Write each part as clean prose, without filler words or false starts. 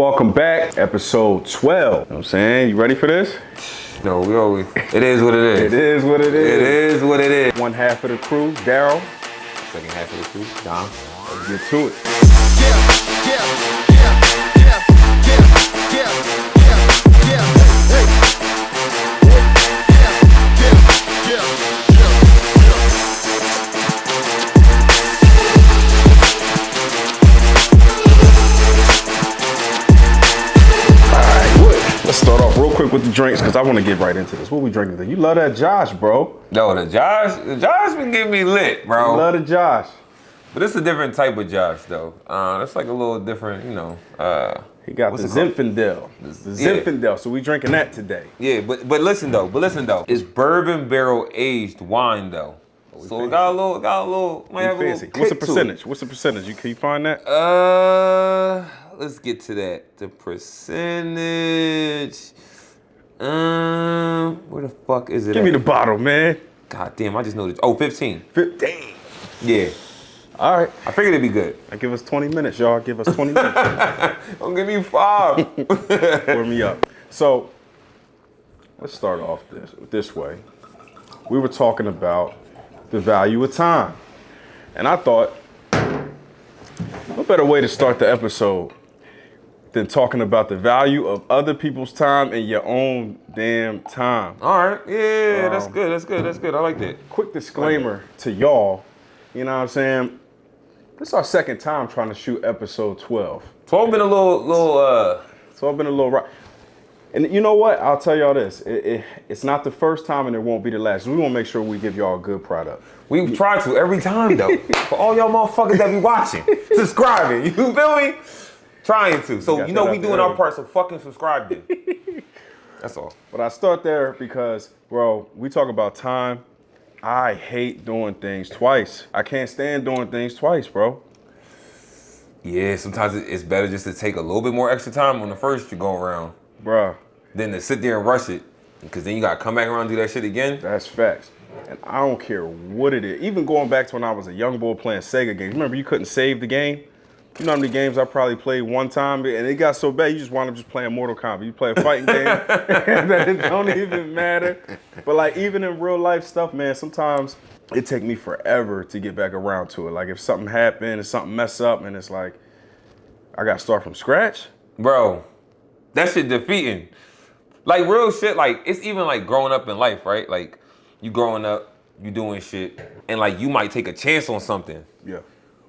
welcome back. Episode 12. You know what I'm saying? You ready for this? No, we always. It is what it is. It is what it is. It is what it is. One half of the crew, Daryl. Second half of the crew, Dom. Let's get to it. Let's start off real quick with the drinks because I want to get right into this. What we drinking today? You love that Josh, bro. No, the Josh been getting me lit, bro. You love the Josh. But it's a different type of Josh, though. It's like a little different, you know. He got the Zinfandel. The Zinfandel. So we drinking that today. Yeah, but listen though. It's bourbon barrel aged wine though. So it got a little. Might have fancy. A little What's the kick to percentage? it. What's the percentage? Can you find that? Let's get to that. The percentage. Where the fuck is it? Give me the bottle, man. God damn, I just know this. Oh, 15. 15. Yeah. All right. I figured it'd be good. Give us 20 minutes, y'all. Give us 20 minutes. Don't give me 5. Pour me up. So, let's start off this way. We were talking about the value of time. And I thought, no better way to start the episode than talking about the value of other people's time and your own damn time. All right. Yeah, that's good. I like that. Quick disclaimer to y'all. You know what I'm saying? This is our second time trying to shoot episode 12. 12 been a little. So I've been a little right. And you know what? I'll tell y'all this. It's not the first time and it won't be the last. We want to make sure we give y'all a good product. We try to every time though. For all y'all motherfuckers that be watching, subscribing. You feel me? Trying to. So you know we doing our part. So fucking subscribe then. That's all. But I start there because, bro, we talk about time. I hate doing things twice. I can't stand doing things twice, bro. Yeah, sometimes it's better just to take a little bit more extra time on the first you go around. Bruh. Than to sit there and rush it. Because then you got to come back around and do that shit again. That's facts. And I don't care what it is. Even going back to when I was a young boy playing Sega games. Remember, you couldn't save the game? You know how many games I probably played one time, and it got so bad you just wound up just playing Mortal Kombat. You play a fighting game, and it don't even matter. But like even in real life stuff, man, sometimes it take me forever to get back around to it. Like if something happened and something mess up, and it's like I got to start from scratch. Bro, that shit defeating. Like real shit, like it's even like growing up in life, right? Like you growing up, you doing shit, and like you might take a chance on something. Yeah.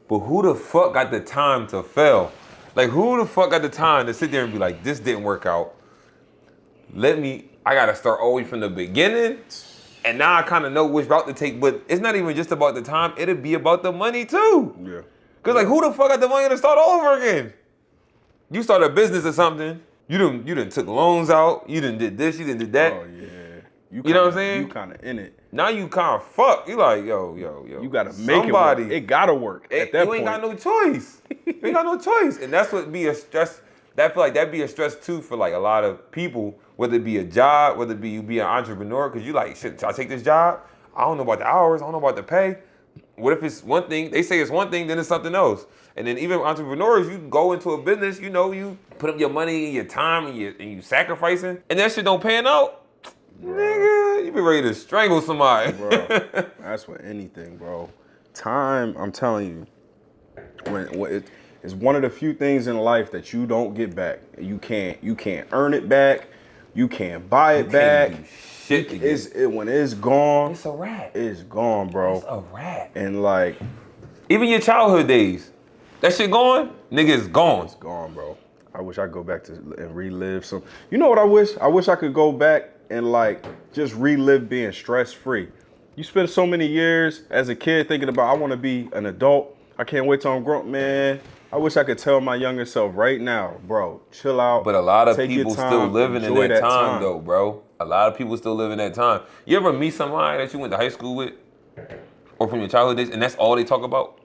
But who the fuck got the time to fail? Like who the fuck got the time to sit there and be like, this didn't work out. I gotta start all the way from the beginning. And now I kind of know which route to take, but it's not even just about the time, it'll be about the money too. Yeah. Cause like who the fuck got the money to start all over again? You start a business or something, you done took loans out, you done did this, you done did that. Oh yeah. You know what I'm saying? You kind of in it. Now you kind of fucked. You like, yo. You gotta make it work. It gotta work at that point. You ain't got no choice. You ain't got no choice. And that's what be a stress. I feel like that'd be a stress too for like a lot of people, whether it be a job, whether it be you be an entrepreneur, because you like, shit, should I take this job? I don't know about the hours. I don't know about the pay. What if it's one thing? They say it's one thing, then it's something else. And then even entrepreneurs, you go into a business, you know, you put up your money and your time and you sacrificing, and that shit don't pan out. Bro. Nigga, you be ready to strangle somebody. Bro, that's with anything, bro. Time, I'm telling you, it's one of the few things in life that you don't get back. You can't earn it back. You can't buy it back. Do shit when it's gone, it's a wrap. It's gone, bro. It's a wrap. And like, even your childhood days, that shit gone, nigga, it's gone. It's gone, bro. I wish I could go back to and relive some. You know what I wish? I wish I could go back and like just relive being stress-free. You spend so many years as a kid thinking about, I want to be an adult. I can't wait till I'm grown. Man, I wish I could tell my younger self right now, bro, chill out. But a lot of people still living in that time though, bro. A lot of people still live in that time. You ever meet somebody that you went to high school with or from your childhood days and that's all they talk about?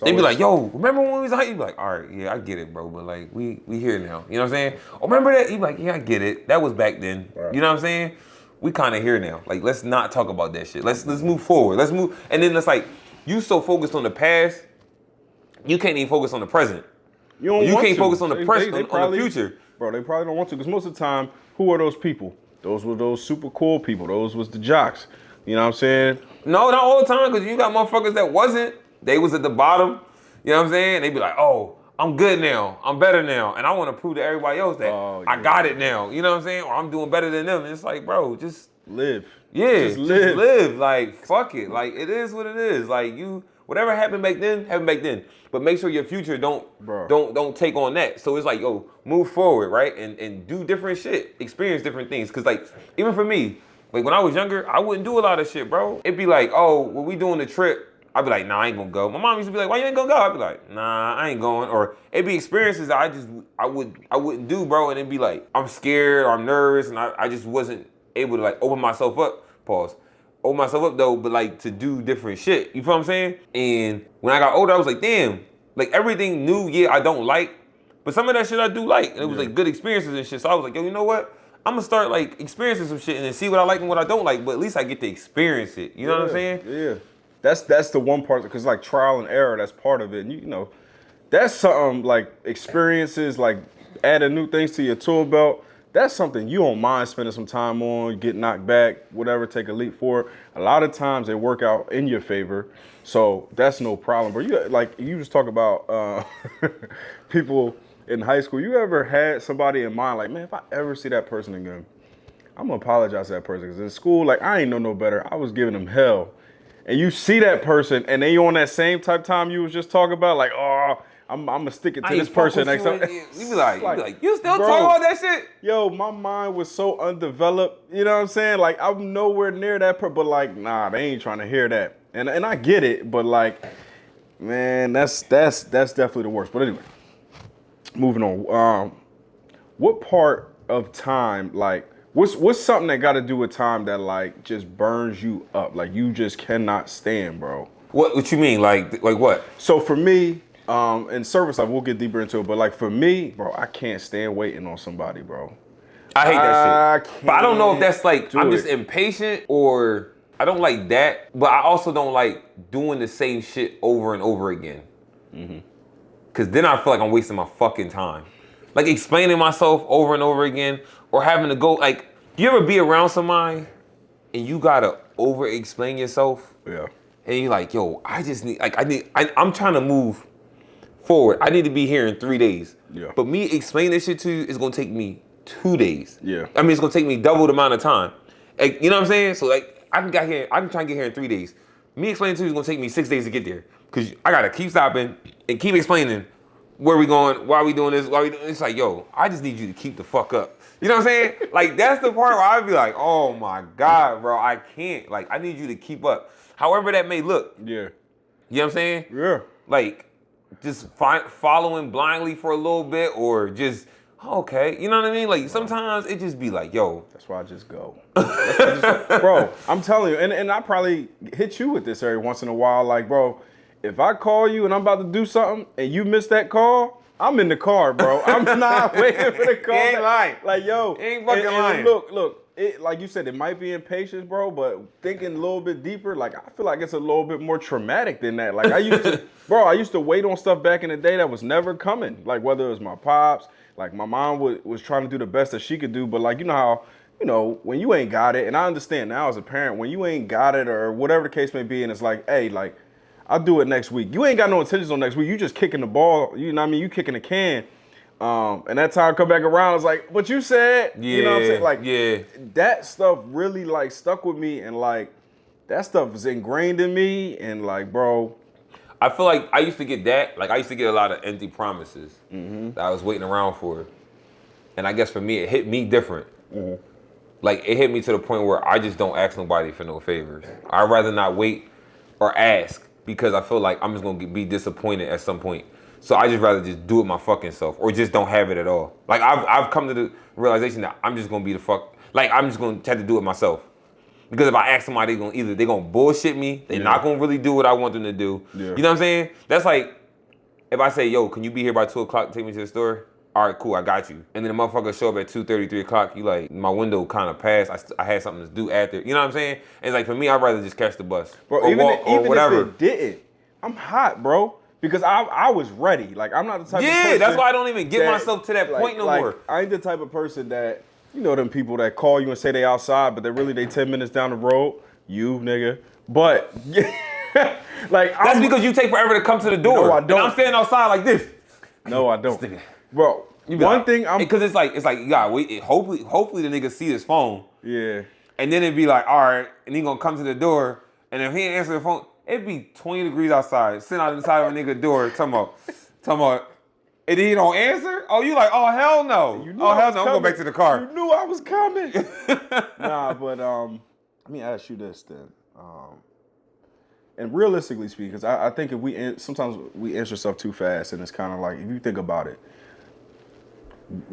They be like, yo, remember when we was high? You be like, all right, yeah, I get it, bro, but like, we here now. You know what I'm saying? Oh, remember that? You be like, yeah, I get it. That was back then. Right. You know what I'm saying? We kind of here now. Like, let's not talk about that shit. Let's move forward. Let's move. And then it's like, you so focused on the past, you can't even focus on the present. You don't You want can't to. focus on the present, on the probably- future. Bro, they probably don't want to because most of the time, who are those people? Those were those super cool people. Those was the jocks. You know what I'm saying? No, not all the time, because you got motherfuckers that wasn't. They was at the bottom. You know what I'm saying? They be like, oh, I'm good now. I'm better now. And I want to prove to everybody else that I got it now. You know what I'm saying? Or I'm doing better than them. And it's like, bro, just live. Yeah, Just live. Like, fuck it. Like, it is what it is. Like, whatever happened back then, happened back then. But make sure your future don't take on that. So it's like, yo, move forward, right? And do different shit. Experience different things. Cause like, even for me, like when I was younger, I wouldn't do a lot of shit, bro. It'd be like, oh, when we doing the trip, I'd be like, nah, I ain't gonna go. My mom used to be like, why you ain't gonna go? I'd be like, nah, I ain't going. Or it'd be experiences that I wouldn't do, bro. And it'd be like, I'm scared or I'm nervous and I just wasn't able to like open myself up. Pause. Open myself up though, but like to do different shit. You feel what I'm saying? And when I got older, I was like, damn, like everything new, yeah, I don't like, but some of that shit I do like. And it was like good experiences and shit. So I was like, yo, you know what? I'm gonna start like experiencing some shit and then see what I like and what I don't like, but at least I get to experience it. You know what I'm saying? Yeah. That's the one part, because like trial and error, that's part of it. And you know, that's something like experiences, like adding new things to your tool belt. That's something you don't mind spending some time on, get knocked back, whatever, take a leap forward. A lot of times they work out in your favor, so that's no problem. But you just talk about people in high school. You ever had somebody in mind like, man, if I ever see that person again, I'm gonna apologize to that person, because in school, like I ain't know no better. I was giving them hell, and you see that person, and they on that same type time you was just talking about, like, oh, I'm gonna stick it to this person next time. You be like, you still talking about that shit? Yo, my mind was so undeveloped. You know what I'm saying? Like I'm nowhere near that but like, nah, they ain't trying to hear that. And I get it, but like, man, that's definitely the worst. But anyway, moving on. What part of time, like, what's something that got to do with time that like just burns you up, like you just cannot stand, bro? What you mean? Like what? So for me, in service life, we'll get deeper into it, but like for me, bro, I can't stand waiting on somebody, bro. I hate that shit. But I don't know if that's like, I'm just it. impatient or I don't like that, but I also don't like doing the same shit over and over again. Cause then I feel like I'm wasting my fucking time. Like explaining myself over and over again or having to go, like, you ever be around somebody and you gotta over explain yourself? Yeah. And you're like, yo, I just need, like, I'm trying to move forward. I need to be here in 3 days. Yeah. But me explaining this shit to you is gonna take me 2 days. Yeah. I mean, it's gonna take me double the amount of time. Like, you know what I'm saying? So like, I can try and get here in 3 days. Me explaining to you is gonna take me 6 days to get there. Cause I gotta keep stopping and keep explaining where we going, why we doing this, why we doing. It's like, yo, I just need you to keep the fuck up. You know what I'm saying? Like, that's the part where I'd be like, oh my God, bro, I can't. Like, I need you to keep up. However that may look. Yeah. You know what I'm saying? Yeah. Like, just following blindly for a little bit or just, okay. You know what I mean? Like, sometimes it just be like, yo. That's why I just go. Bro, I'm telling you, and I probably hit you with this every once in a while. Like, bro, if I call you and I'm about to do something and you miss that call, I'm in the car, bro. I'm not waiting for the call. He ain't lying. Like, yo. He ain't fucking lying. Look. It, like you said, it might be impatience, bro, but thinking a little bit deeper, like I feel like it's a little bit more traumatic than that. Like I used to wait on stuff back in the day that was never coming. Like whether it was my pops, like my mom was trying to do the best that she could do, but like, you know how, you know, when you ain't got it, and I understand now as a parent, when you ain't got it or whatever the case may be, and it's like, hey, like, I'll do it next week. You ain't got no intentions on next week. You just kicking the ball, you know what I mean? You kicking the can. And that time come back around, it's like, what you said, you know what I'm saying? Like, yeah. That stuff really like stuck with me, and like that stuff is ingrained in me, and like, bro. I feel like I used to get that. Like I used to get a lot of empty promises that I was waiting around for. And I guess for me, it hit me different. Like it hit me to the point where I just don't ask nobody for no favors. I'd rather not wait or ask because I feel like I'm just gonna be disappointed at some point. So I just rather just do it my fucking self or just don't have it at all. Like I've come to the realization that I'm just gonna be the fuck, like I'm just gonna have to do it myself. Because if I ask somebody, they're gonna bullshit me, they're not gonna really do what I want them to do. Yeah. You know what I'm saying? That's like, if I say, yo, can you be here by 2 o'clock to take me to the store? All right, cool, I got you. And then the motherfucker show up at 2:30, 3 o'clock, you like, my window kind of passed, I had something to do after. You know what I'm saying? And it's like, for me, I'd rather just catch the bus. Bro, or even walk, or if whatever. it didn't, I'm hot, bro. because I was ready. Like I'm not the type of person. Yeah, that's why I don't even get myself to that point no more. I ain't the type of person that, you know, them people that call you and say they outside, but they 10 minutes down the road. You nigga. But like that's because you take forever to come to the door. No, I don't. And I'm standing outside like this. No, I don't. Bro, because it's like you gotta wait. Hopefully the nigga see his phone. Yeah. And then it'd be like, all right, and he gonna come to the door, and if he ain't answer the phone, it'd be 20 degrees outside, sitting out inside of a nigga door, talking about, and then he don't answer? Oh, you like, oh, hell no. Oh, hell no, I'm going back to the car. You knew I was coming. Nah, but let me ask you this then. And realistically speaking, because I think sometimes we answer stuff too fast, and it's kind of like, if you think about it,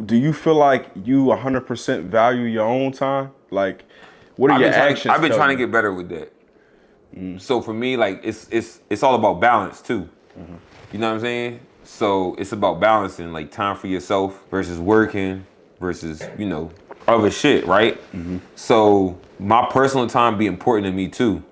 do you feel like you 100% value your own time? Like, what are your actions? I've been trying to get better with that. So for me, like it's all about balance too. Mm-hmm. You know what I'm saying? So it's about balancing like time for yourself versus working versus, you know, other shit, right? Mm-hmm. So my personal time be important to me too,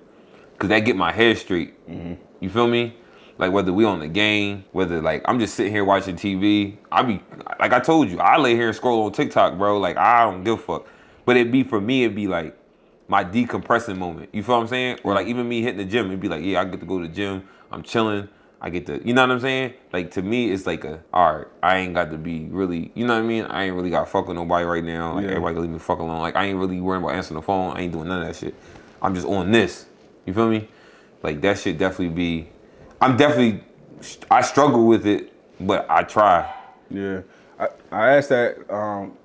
cause that get my head straight. Mm-hmm. You feel me? Like whether we on the game, whether like I'm just sitting here watching TV, I be like I told you, I lay here and scroll on TikTok, bro. Like I don't give a fuck. But it'd be like my decompressing moment. You feel what I'm saying? Or like even me hitting the gym, it'd be like, yeah, I get to go to the gym. I'm chilling. I get to, you know what I'm saying? Like to me, it's like all right, I ain't got to be really, you know what I mean? I ain't really got to fuck with nobody right now. Like everybody can leave me fuck alone. Like I ain't really worrying about answering the phone. I ain't doing none of that shit. I'm just on this. You feel me? Like that shit definitely be, I struggle with it, but I try. Yeah. I asked that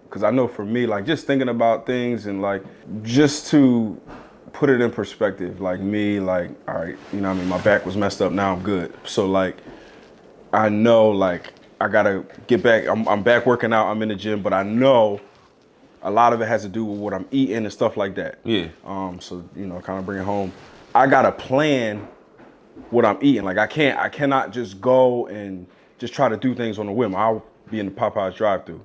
because I know for me, like just thinking about things and like just to put it in perspective, like me, like, all right, you know what I mean? My back was messed up, now I'm good. So like, I know like I gotta get back, I'm back working out, I'm in the gym, but I know a lot of it has to do with what I'm eating and stuff like that. Yeah. So, you know, kind of bring it home. I gotta plan what I'm eating. Like I cannot just go and just try to do things on a whim. I'll be in the Popeyes drive-thru.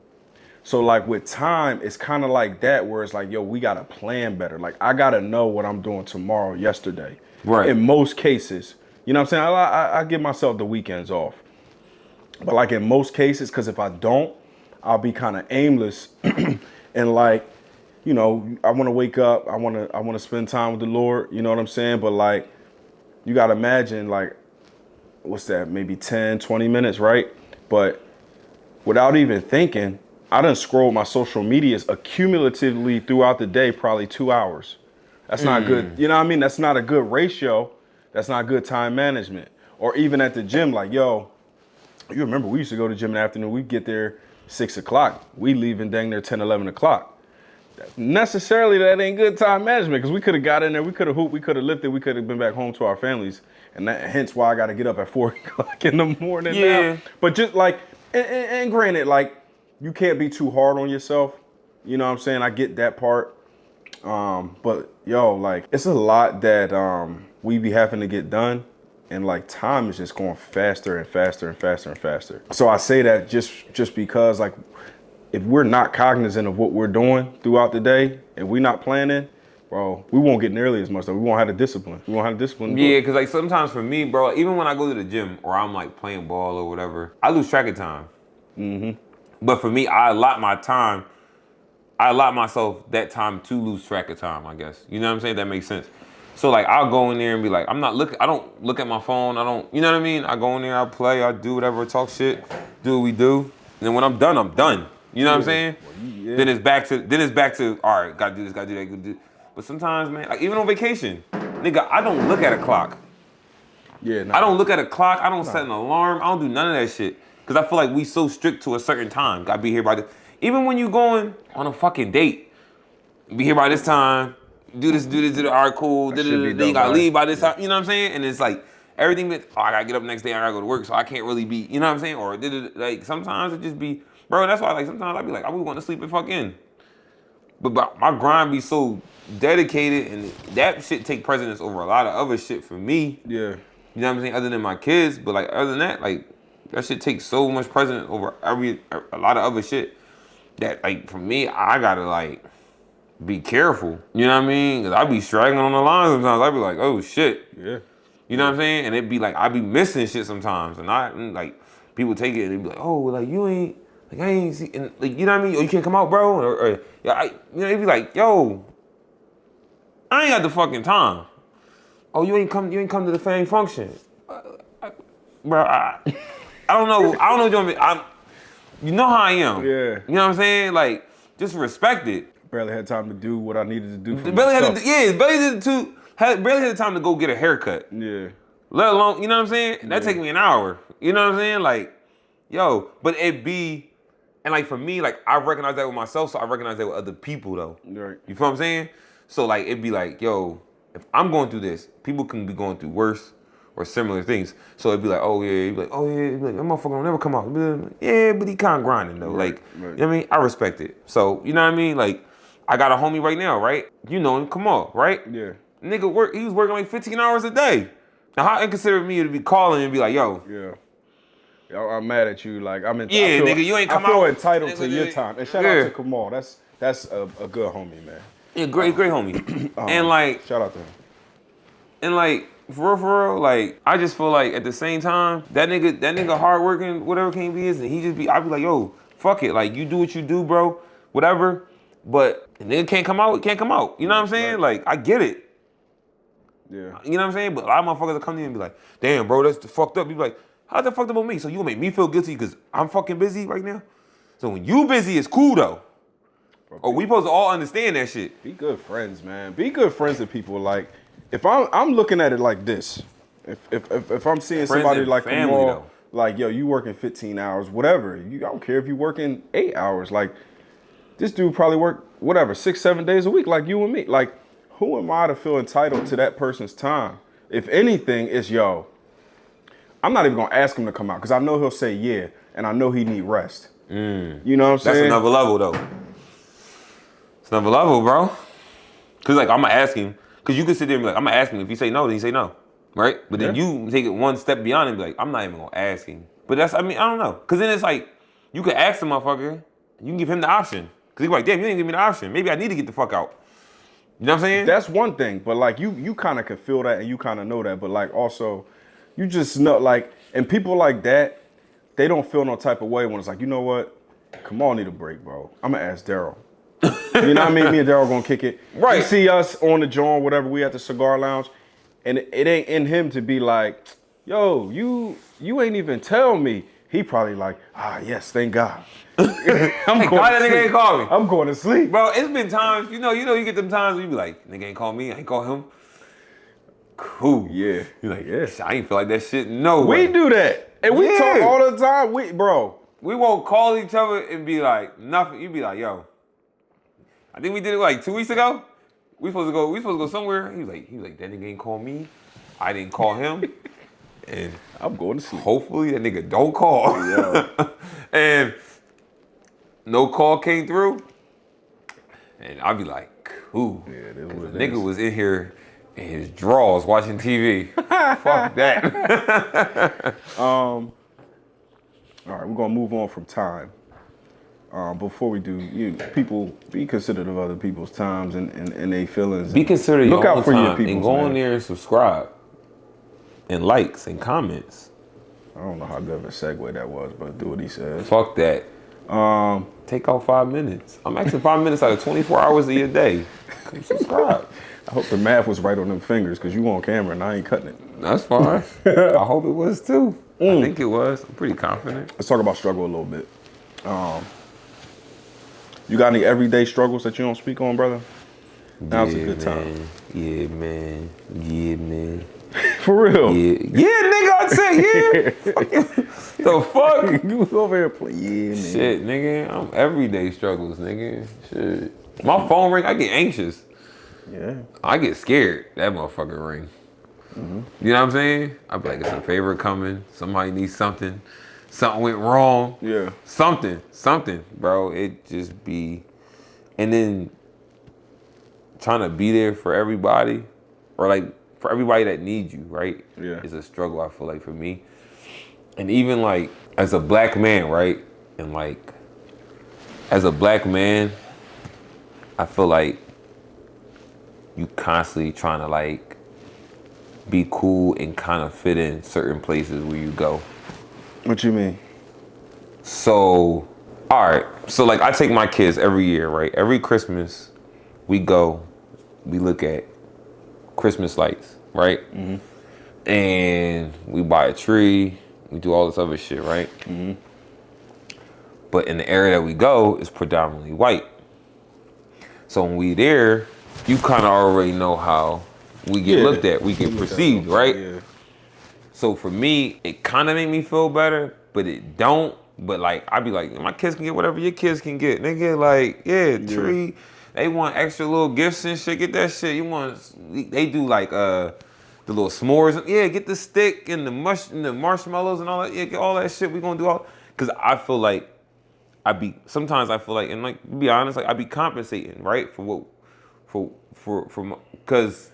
So like with time, it's kind of like that where it's like, yo, we gotta plan better. Like I gotta know what I'm doing tomorrow, yesterday. Right. In most cases, you know what I'm saying? I give myself the weekends off. But like in most cases, because if I don't, I'll be kind of aimless and like, you know, I want to wake up, I want to spend time with the Lord, you know what I'm saying? But like, you got to imagine like, what's that, maybe 10, 20 minutes, right? But without even thinking, I done scrolled my social medias accumulatively throughout the day, probably 2 hours. That's not good. You know what I mean? That's not a good ratio. That's not good time management. Or even at the gym, like, yo, you remember we used to go to the gym in the afternoon. We'd get there 6 o'clock. We leaving dang near 10, 11 o'clock. Necessarily that ain't good time management because we could have got in there, we could have hooped, we could have lifted, we could have been back home to our families. And that, hence why I got to get up at 4 o'clock in the morning now. But just like, and granted, like, you can't be too hard on yourself. You know what I'm saying? I get that part. But yo, like, it's a lot that we be having to get done. And like time is just going faster and faster and faster and faster. So I say that just because like, if we're not cognizant of what we're doing throughout the day, and we're not planning, bro, we won't get nearly as much though. We won't have the discipline. We won't have the discipline. Yeah, because like sometimes for me, bro, even when I go to the gym or I'm like playing ball or whatever, I lose track of time. Mm-hmm. But for me, I allot myself that time to lose track of time, I guess. You know what I'm saying? That makes sense. So like I'll go in there and be like, I don't look at my phone. you know what I mean? I go in there, I play, I do whatever, talk shit, do what we do. And then when I'm done, I'm done. You know what I'm saying? Yeah. Then it's back to, all right, gotta do this, gotta do that, gotta do. But sometimes, man, like even on vacation, nigga, I don't look at a clock. Yeah, I don't look at a clock. I don't set an alarm. I don't do none of that shit. Because I feel like we so strict to a certain time. Gotta be here by this. Even when you going on a fucking date, be here by this time, do this, all right, cool. Then you gotta leave by this time. You know what I'm saying? And it's like, everything that, I gotta get up next day, I gotta go to work, so I can't really be, you know what I'm saying? Or like sometimes it just be, bro, that's why like sometimes I be like, I would want to sleep and fuck in. But my grind be so dedicated and that shit take precedence over a lot of other shit for me. Yeah. You know what I'm saying? Other than my kids, but like other than that, like that shit takes so much precedence over a lot of other shit that like for me, I gotta like be careful. You know what I mean? Cause I be straggling on the line sometimes. I be like, oh shit. Yeah. You know what I'm saying? And it'd be like I be missing shit sometimes, and like people take it and they be like, oh, like you ain't, like I ain't see, and like you know what I mean? Or you can't come out, bro, or yeah, it'd be like, yo, I ain't got the fucking time. Oh, you ain't come to the family function, bro. I don't know. I don't know what you want me. You know how I am. Yeah. You know what I'm saying? Like, just respect it. Barely had time to do what I needed to do for Barely myself. barely had the time to go get a haircut. Yeah. Let alone, you know what I'm saying? That Yeah. take me an hour. You know what I'm saying? Like, yo, but it be, and like for me, like I recognize that with myself, so I recognize that with other people though. Right. You feel what I'm saying? So like it'd be like, yo, if I'm going through this, people can be going through worse or similar things. So it'd be like, oh yeah, you'd be like, oh yeah, you'd be like, that motherfucker will never come out. Like, yeah, but he kind of grinding though. Right, Like, right. you know what I mean? I respect it. So, you know what I mean? Like, I got a homie right now, right? You know him, Kamal, right? Yeah. Nigga he was working like 15 hours a day. Now how inconsiderate me to be calling and be like, yo, Yeah. I'm mad at you. Like I'm entitled. Yeah, nigga, you ain't come I feel out. entitled to Nigga, your yeah. time. And shout Yeah. out to Kamal. That's a good homie, man. yeah, great homie. And like, Shout out to him. and like, for real, like, I just feel like at the same time, that nigga hardworking, whatever can be is, and I'd be like, yo, fuck it. Like, you do what you do, bro. Whatever. But the nigga can't come out, it can't come out. You know what I'm saying? Right. Like, I get it. Yeah. You know what I'm saying? But a lot of motherfuckers will come to you and be like, damn, bro, that's fucked up. You be like, how's that fucked up on me? So you gonna make me feel guilty because I'm fucking busy right now? So when you busy, it's cool though. Or we supposed to all understand that shit. Be good friends, man. Be good friends with people. Like, if I'm looking at it like this, if I'm seeing Friends somebody and like family, Kamal, though. like, yo, you working 15 hours, whatever. I don't care if you working 8 hours. Like, this dude probably work whatever 6-7 days a week, like you and me. Like, who am I to feel entitled to that person's time? If anything, it's yo. I'm not even gonna ask him to come out because I know he'll say yeah, and I know he need rest. You know what I'm saying? That's another level though. It's another level, bro. Cause like I'm gonna ask him, cause you can sit there and be like, I'm gonna ask him. If he say no, then he say no, right? But then Yeah. you take it one step beyond and be like, I'm not even gonna ask him. But I don't know. Cause then it's like, you could ask the motherfucker, you can give him the option. Cause he's like, damn, you didn't give me the option. Maybe I need to get the fuck out. You know what I'm saying? That's one thing, but like you kind of can feel that and you kind of know that, but like also, you just know like, and people like that, they don't feel no type of way when it's like, you know what, Kamal need a break, bro. I'm gonna ask Daryl. You know what I mean? Me and Daryl gonna kick it. Right. You see us on the joint, whatever, we at the cigar lounge, and it ain't in him to be like, yo, you ain't even tell me. He probably like, yes, thank God. I'm Hey, God, that nigga ain't call me. I'm going to sleep. Bro, it's been times, you know, you get them times where you be like, nigga ain't call me, I ain't call him. Cool. Yeah. You're like, Yeah. I ain't feel like that shit no way. We do that. And we Yeah. talk all the time. Bro. We won't call each other and be like, nothing. You be like, yo. I think we did it like 2 weeks ago. We supposed to go somewhere. He was like, that nigga ain't call me. I didn't call him. And I'm going to sleep. hopefully that nigga don't call. Yeah. And no call came through. And I'd be like, cool. Yeah, it is The what it nigga is. was in here in his drawers watching TV. Fuck that. All right, we're gonna move on from time. Before we do, people be considerate of other people's times and their feelings. Be considerate Look your out own for your time peoples, and go man. on there and subscribe and likes and comments. I don't know how good of a segue that was, but do what he says. Fuck that. Take out 5 minutes. I'm asking 5 minutes out of 24 hours of your day. Come subscribe. I hope the math was right on them fingers because you on camera and I ain't cutting it. That's fine. I hope it was too. I think it was. I'm pretty confident. Let's talk about struggle a little bit. You got any everyday struggles that you don't speak on, brother? Now's a good time. Yeah, man. Yeah, man. For real. Yeah, nigga, I said yeah. The fuck? You was over here playing. Yeah, man. Shit, nigga. I'm everyday struggles, nigga. Shit. My phone ring, I get anxious. Yeah. I get scared. That motherfucker ring. You know what I'm saying? I be like, it's a favor coming. Somebody needs something. Something went wrong. Yeah. Something, bro. It just be, and then trying to be there for everybody, or like for everybody that needs you, right? Yeah. Is a struggle. I feel like for me, and even like as a black man, right? And like as a black man, I feel like you constantly trying to like be cool and kind of fit in certain places where you go. What you mean? So, all right. So like I take my kids every year, right? Every Christmas, we go, we look at Christmas lights, right? Mm-hmm. And we buy a tree, we do all this other shit, right? Mm-hmm. But in the area that we go is predominantly white. So when we there, you kind of already know how we get looked at, we get perceived, right? Yeah. So for me, it kind of made me feel better, but it don't. But like, I be like, my kids can get whatever your kids can get. Nigga, like, tree. They want extra little gifts and shit. Get that shit. They do like the little s'mores. Yeah, get the stick and the marshmallows and all that. Yeah, get all that shit. We gonna do all. Cause I feel like sometimes I feel like, and like, to be honest, like I be compensating, right? Cause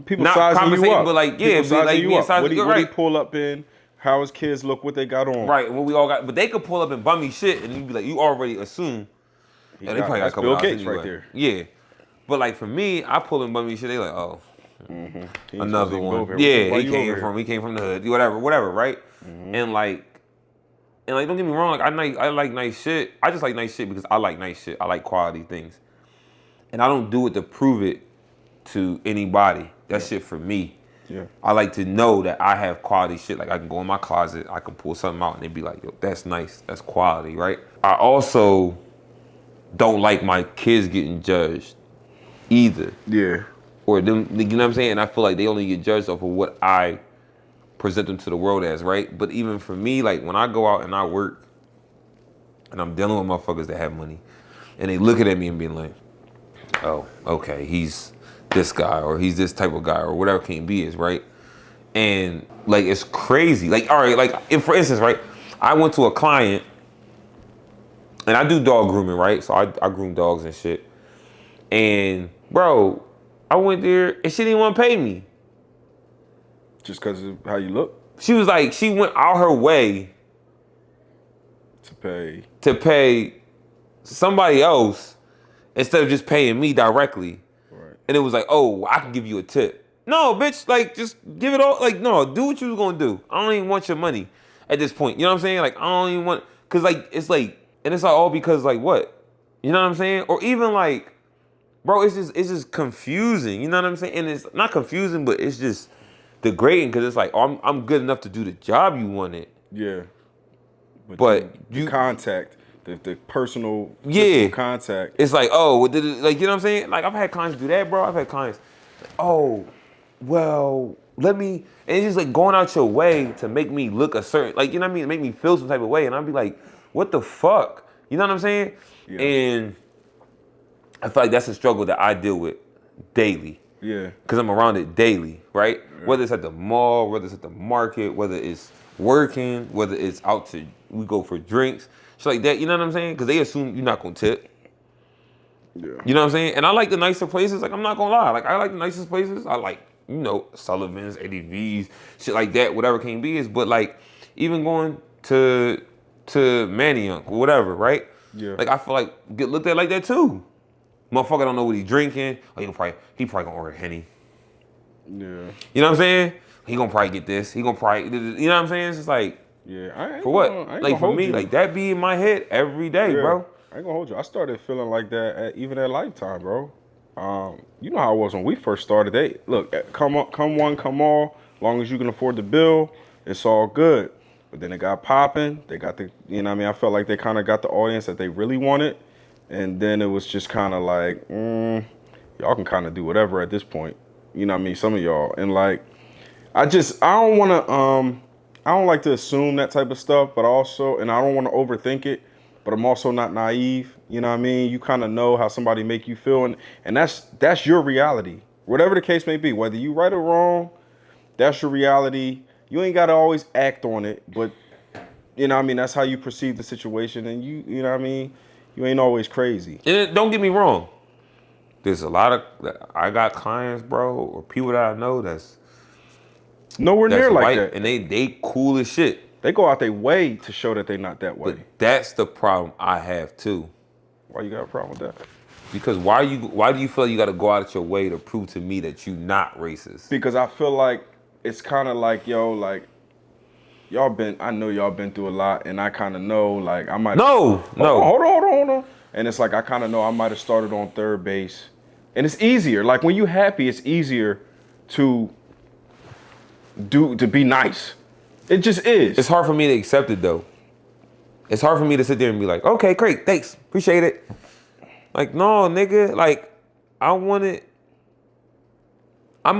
people not sizing you up. But like, yeah, people like you up. What right. do you pull up in? How his kids look, what they got on. Right, what we all got. But they could pull up in bummy shit and you be like, you already assume. Yeah, they probably got a couple Bill Gates anyway. right there. Yeah. But like for me, I pull in bummy shit, they like, oh, another one. Yeah, he came from the hood, whatever, right? Mm-hmm. And like, don't get me wrong, like I like nice shit. I just like nice shit because I like nice shit. I like quality things. And I don't do it to prove it to anybody. That shit for me. Yeah. I like to know that I have quality shit. Like I can go in my closet, I can pull something out and they be like, yo, that's nice. That's quality, right? I also don't like my kids getting judged either. Yeah. Or them, you know what I'm saying? And I feel like they only get judged off of what I present them to the world as, right? But even for me, like when I go out and I work and I'm dealing with motherfuckers that have money and they looking at me and being like, oh, okay, he's this guy or he's this type of guy or whatever can be is, right? And like it's crazy. Like, all right, like for instance, right? I went to a client and I do dog grooming, right? So I groom dogs and shit. And bro, I went there and she didn't want to pay me. Just because of how you look? She was like, she went out her way to pay somebody else instead of just paying me directly. Right. And it was like, oh, I can give you a tip. No, bitch, like just give it all. Like, no, do what you was gonna do. I don't even want your money at this point. You know what I'm saying? Like, I don't even want, cause like, it's like, and it's like all because like what? You know what I'm saying? Or even like, bro, it's just confusing. You know what I'm saying? And it's not confusing, but it's just degrading because it's like, oh, I'm good enough to do the job you wanted. Yeah. But you contact, the personal contact. It's like, oh, like, you know what I'm saying? Like, I've had clients do that, bro. I've had clients, oh, well, let me, and it's just like going out your way to make me look a certain, like, you know what I mean? Make me feel some type of way. And I'd be like, what the fuck? You know what I'm saying? Yeah. And I feel like that's a struggle that I deal with daily. Yeah. Because I'm around it daily, right? Yeah. Whether it's at the mall, whether it's at the market, whether it's working, whether it's we go for drinks, shit like that. You know what I'm saying? Because they assume you're not going to tip. Yeah. You know what I'm saying? And I like the nicer places. Like, I'm not going to lie. Like, I like the nicest places. I like, you know, Sullivan's, ADV's, shit like that, whatever can be is. But, like, even going to Manioc or whatever, right? Yeah. Like, I feel like get looked at like that, too. Motherfucker don't know what he's drinking. Oh, he probably gonna order Henny. Yeah. You know what I'm saying? He gonna probably get this. He gonna probably, you know what I'm saying? It's just like, yeah. For what? Like for me, like that be in my head every day, bro. I ain't gonna hold you. I started feeling like that even at Lifetime, bro. You know how it was when we first started. They look, come one, come all. Long as you can afford the bill, it's all good. But then it got popping. They got the, you know what I mean? I felt like they kind of got the audience that they really wanted. And then it was just kind of like, y'all can kind of do whatever at this point. You know what I mean? Some of y'all. And like, I don't want to, I don't like to assume that type of stuff, but also, and I don't want to overthink it, but I'm also not naive. You know what I mean? You kind of know how somebody make you feel. And that's your reality. Whatever the case may be, whether you right or wrong, that's your reality. You ain't got to always act on it, but you know what I mean? That's how you perceive the situation. And you know what I mean? You ain't always crazy. And don't get me wrong. There's a lot of, I got clients, bro, or people that I know that's nowhere near like that. And they cool as shit. They go out their way to show that they're not that way. But that's the problem I have too. Why you got a problem with that? Because why do you feel like you got to go out of your way to prove to me that you not racist? Because I feel like it's kind of like, yo, like, I know y'all been through a lot, and I kind of know, like, I might. No. Hold on. And it's like, I kind of know I might have started on third base. And it's easier. Like, when you happy, it's easier to be nice. It just is. It's hard for me to accept it, though. It's hard for me to sit there and be like, okay, great, thanks, appreciate it. Like, no, nigga, like, I'm gonna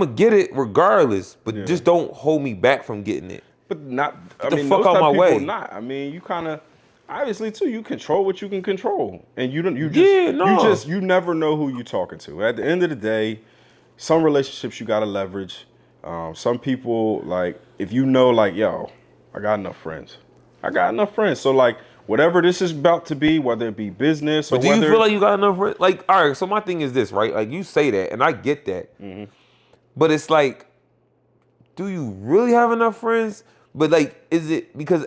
get it regardless, but just don't hold me back from getting it. But not, Get the fuck out my way. Not. I mean, you kind of, obviously too, you control what you can control. And you never know who you're talking to. At the end of the day, some relationships you gotta leverage. Some people, like, if you know, like, yo, I got enough friends. So, like, whatever this is about to be, whether it be business or But do you feel like you got enough friends? Like, all right, so my thing is this, right? Like, you say that, and I get that. Mm-hmm. But it's like, do you really have enough friends? But, like, is it because...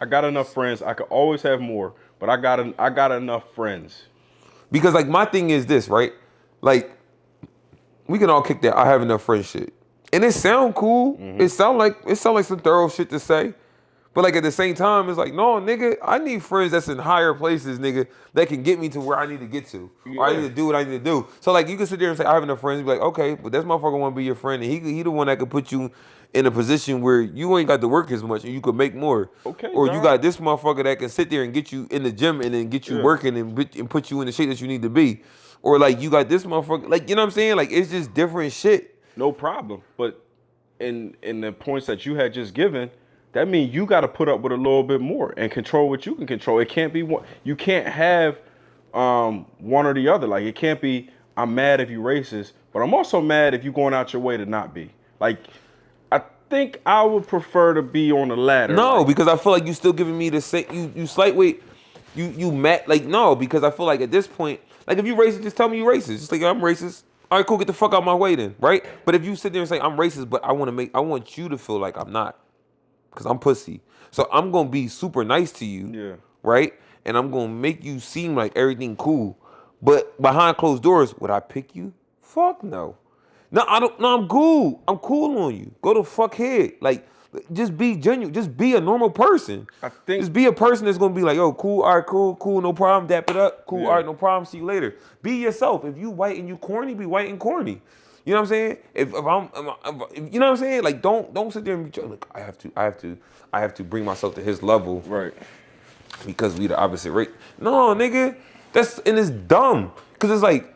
I got enough friends. I could always have more, but I got enough friends. Because, like, my thing is this, right? Like, we can all kick that I have enough friends shit. And it sound cool. Mm-hmm. It sound like some thorough shit to say. But, like, at the same time, it's like, no, nigga, I need friends that's in higher places, nigga, that can get me to where I need to get to. Yeah. Or I need to do what I need to do. So, like, you can sit there and say, I have enough friends. And be like, okay, but this motherfucker want to be your friend. And he the one that could put you in a position where you ain't got to work as much and you could make more. Okay. Or you got this motherfucker that can sit there and get you in the gym and then get you working and put you in the shape that you need to be. Or, like, you got this motherfucker. Like, you know what I'm saying? Like, it's just different shit. No problem. But in the points that you had just given, that means you got to put up with a little bit more and control what you can control. It can't be one. You can't have one or the other. Like, it can't be, I'm mad if you racist, but I'm also mad if you going out your way to not be. Like, I think I would prefer to be on the latter. No, like, because I feel like you still giving me the same. You slight weight. You mad. Like, no, because I feel like at this point, like, if you racist, just tell me you racist. Just like, I'm racist. All right, cool. Get the fuck out my way then, right? But if you sit there and say I'm racist, but I want you to feel like I'm not. Because I'm pussy. So I'm going to be super nice to you, right? And I'm going to make you seem like everything cool. But behind closed doors, would I pick you? Fuck no. No, I don't. No, I'm cool. I'm cool on you. Go to fuck head. Like, just be genuine. Just be a normal person. Just be a person that's going to be like, oh, cool, all right, cool, no problem, dap it up. Cool, all right, no problem, see you later. Be yourself. If you white and you corny, be white and corny. You know what I'm saying? If I'm you know what I'm saying? Like, don't sit there and be like, I have to bring myself to his level, right? Because we the opposite race. No, nigga, it's dumb. Cause it's like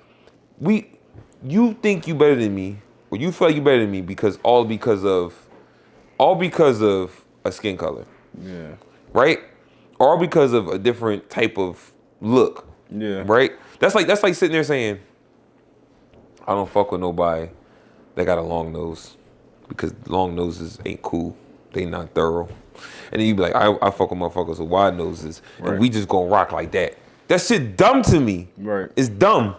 you think you better than me, or you feel like you better than me because of a skin color, right? Or because of a different type of look, right? That's like sitting there saying, I don't fuck with nobody that got a long nose because long noses ain't cool. They not thorough. And then you be like, I fuck with motherfuckers with wide noses, and we just gonna rock like that. That shit dumb to me. Right. It's dumb.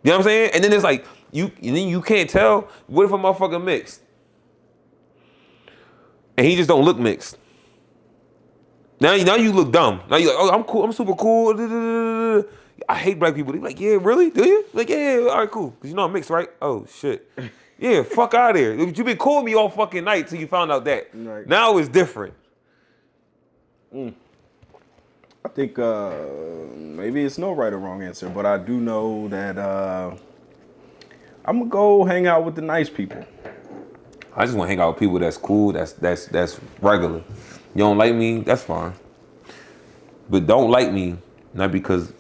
You know what I'm saying? And then it's like you can't tell. What if a motherfucker mixed, and he just don't look mixed? Now you look dumb. Now you like, oh, I'm cool. I'm super cool. I hate black people. They be like, yeah, really? Do you? Like, yeah, all right, cool. Because you know I'm mixed, right? Oh, shit. Yeah, fuck out of here. You been cool with me all fucking night till you found out that. Right. Now it's different. I think maybe it's no right or wrong answer, but I do know that I'm going to go hang out with the nice people. I just want to hang out with people that's cool, that's regular. You don't like me, that's fine. But don't like me, not because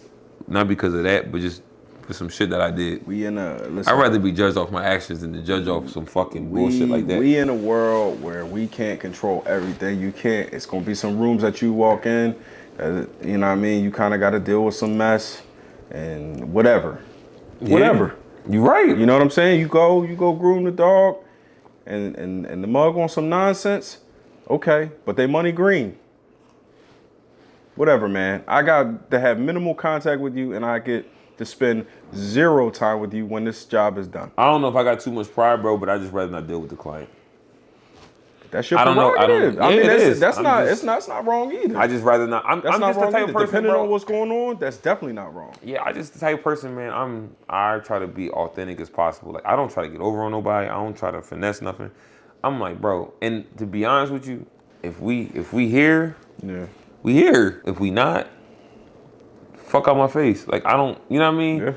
of that, but just for some shit that I did. I'd rather be judged off my actions than to judge off some fucking bullshit like that. We in a world where we can't control everything. You can't. It's gonna be some rooms that you walk in, you know what I mean? You kind of got to deal with some mess and whatever. Whatever. You're right. You know what I'm saying? You go groom the dog, and the mug on some nonsense. Okay, but they money green. Whatever, man. I got to have minimal contact with you, and I get to spend zero time with you when this job is done. I don't know if I got too much pride, bro, but I just rather not deal with the client. That's your I don't know. prerogative. I Yeah, mean, it is. that's I'm not. just- It's not wrong either. I just rather not. I'm that's not just the wrong type either. of person, Depending bro. on what's going on, that's definitely not wrong. Yeah, I just the type of person, man. I try to be authentic as possible. Like I don't try to get over on nobody. I don't try to finesse nothing. I'm like, bro. And to be honest with you, if we here, Yeah. we here. If we not, fuck out my face. Like I don't. You know what I mean? Yeah.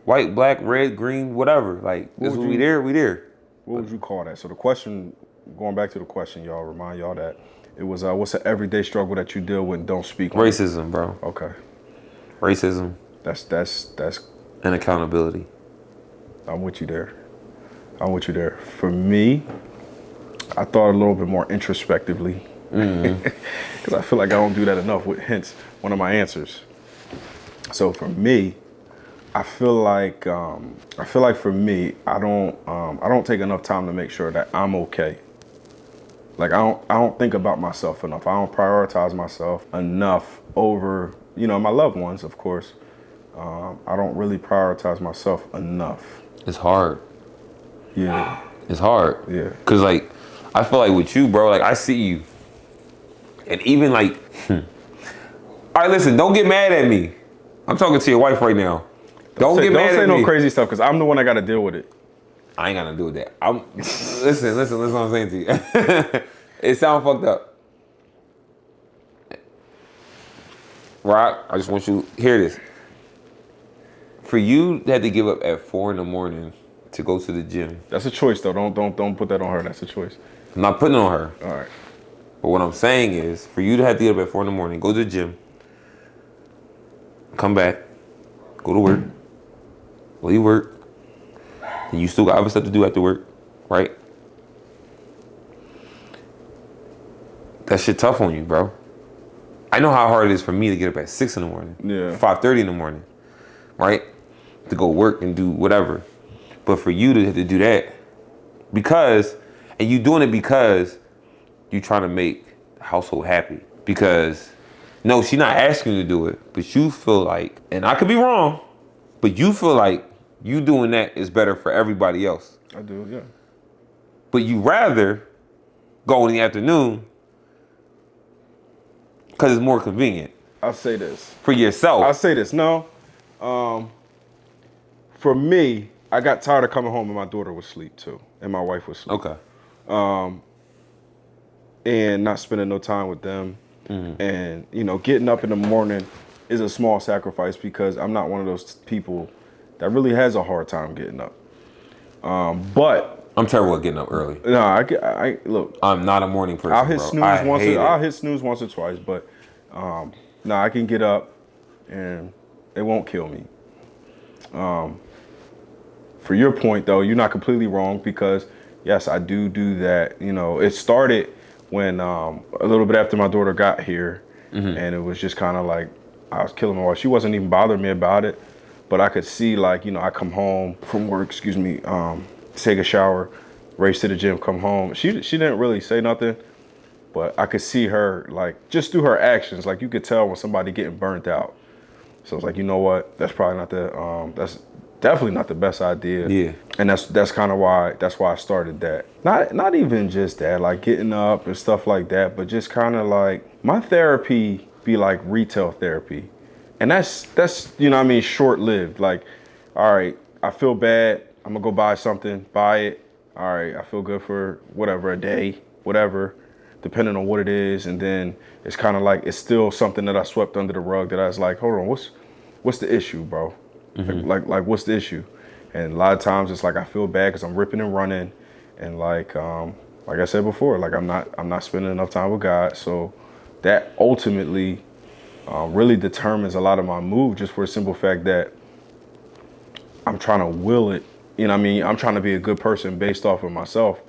White, black, red, green, whatever. Like this would we you- there. We there. What would you call that? So the question, going back to the question, y'all, remind y'all that it was what's an everyday struggle that you deal with and don't speak on? Racism, bro. Okay. Racism That's and accountability. I'm with you there. I'm with you there. For me, I thought a little bit more introspectively. Because I feel like I don't do that enough with hence one of my answers. So for me, I feel like for me, I don't take enough time to make sure that I'm okay. Like I don't think about myself enough. I don't prioritize myself enough over, my loved ones, of course. I don't really prioritize myself enough. It's hard. Yeah. It's hard. Yeah. Cause like, I feel like with you, bro, like I see you. And even like, all right, listen, don't get mad at me. I'm talking to your wife right now. Don't get mad Don't at say me. no crazy stuff because I'm the one that got to deal with it. I ain't got to do with that. Listen what I'm saying to you. It sound fucked up. Rock, I just want you to hear this. For you to have to give up at 4 a.m. to go to the gym. That's a choice though. Don't put that on her. That's a choice. I'm not putting it on her. All right. But what I'm saying is, for you to have to get up at 4 a.m, go to the gym, come back, go to work, leave work, and you still got other stuff to do after work, right? That shit tough on you, bro. I know how hard it is for me to get up at 6 a.m, Yeah. 5:30 a.m, right? To go work and do whatever. But for you to have to do that, and you doing it because you trying to make the household happy. Because, no, she's not asking you to do it, but you feel like, and I could be wrong, but you feel like you doing that is better for everybody else. I do, yeah. But you rather go in the afternoon because it's more convenient I'll say this. for yourself. I'll say this. No. For me, I got tired of coming home and my daughter was asleep too. And my wife was asleep. Okay. And not spending no time with them. And, getting up in the morning is a small sacrifice because I'm not one of those people that really has a hard time getting up. But I'm terrible at getting up early. no, I look. I'm not a morning person. I'll hit bro. snooze I once. hate I'll it. hit snooze once or twice, but no, I can get up, and it won't kill me. For your point, though, you're not completely wrong because yes, I do that. It started when a little bit after my daughter got here, and it was just kind of like I was killing my wife. She wasn't even bothering me about it, but I could see like I come home from work, take a shower, race to the gym, come home. She didn't really say nothing, but I could see her like just through her actions, like you could tell when somebody getting burnt out. So I was like, you know what? That's probably not that's definitely not the best idea. Yeah. And that's kind of why I started that. Not even just that, like getting up and stuff like that, but just kind of like my therapy be like retail therapy. And that's short-lived. Like, all right, I feel bad, I'm gonna go buy something, buy it. All right, I feel good for whatever, a day, whatever, depending on what it is. And then it's kind of like, it's still something that I swept under the rug that I was like, hold on, what's the issue, bro? Like what's the issue? And a lot of times it's like I feel bad because I'm ripping and running, and like I said before, like I'm not spending enough time with God. So that ultimately really determines a lot of my mood, just for the simple fact that I'm trying to will it. I'm trying to be a good person based off of myself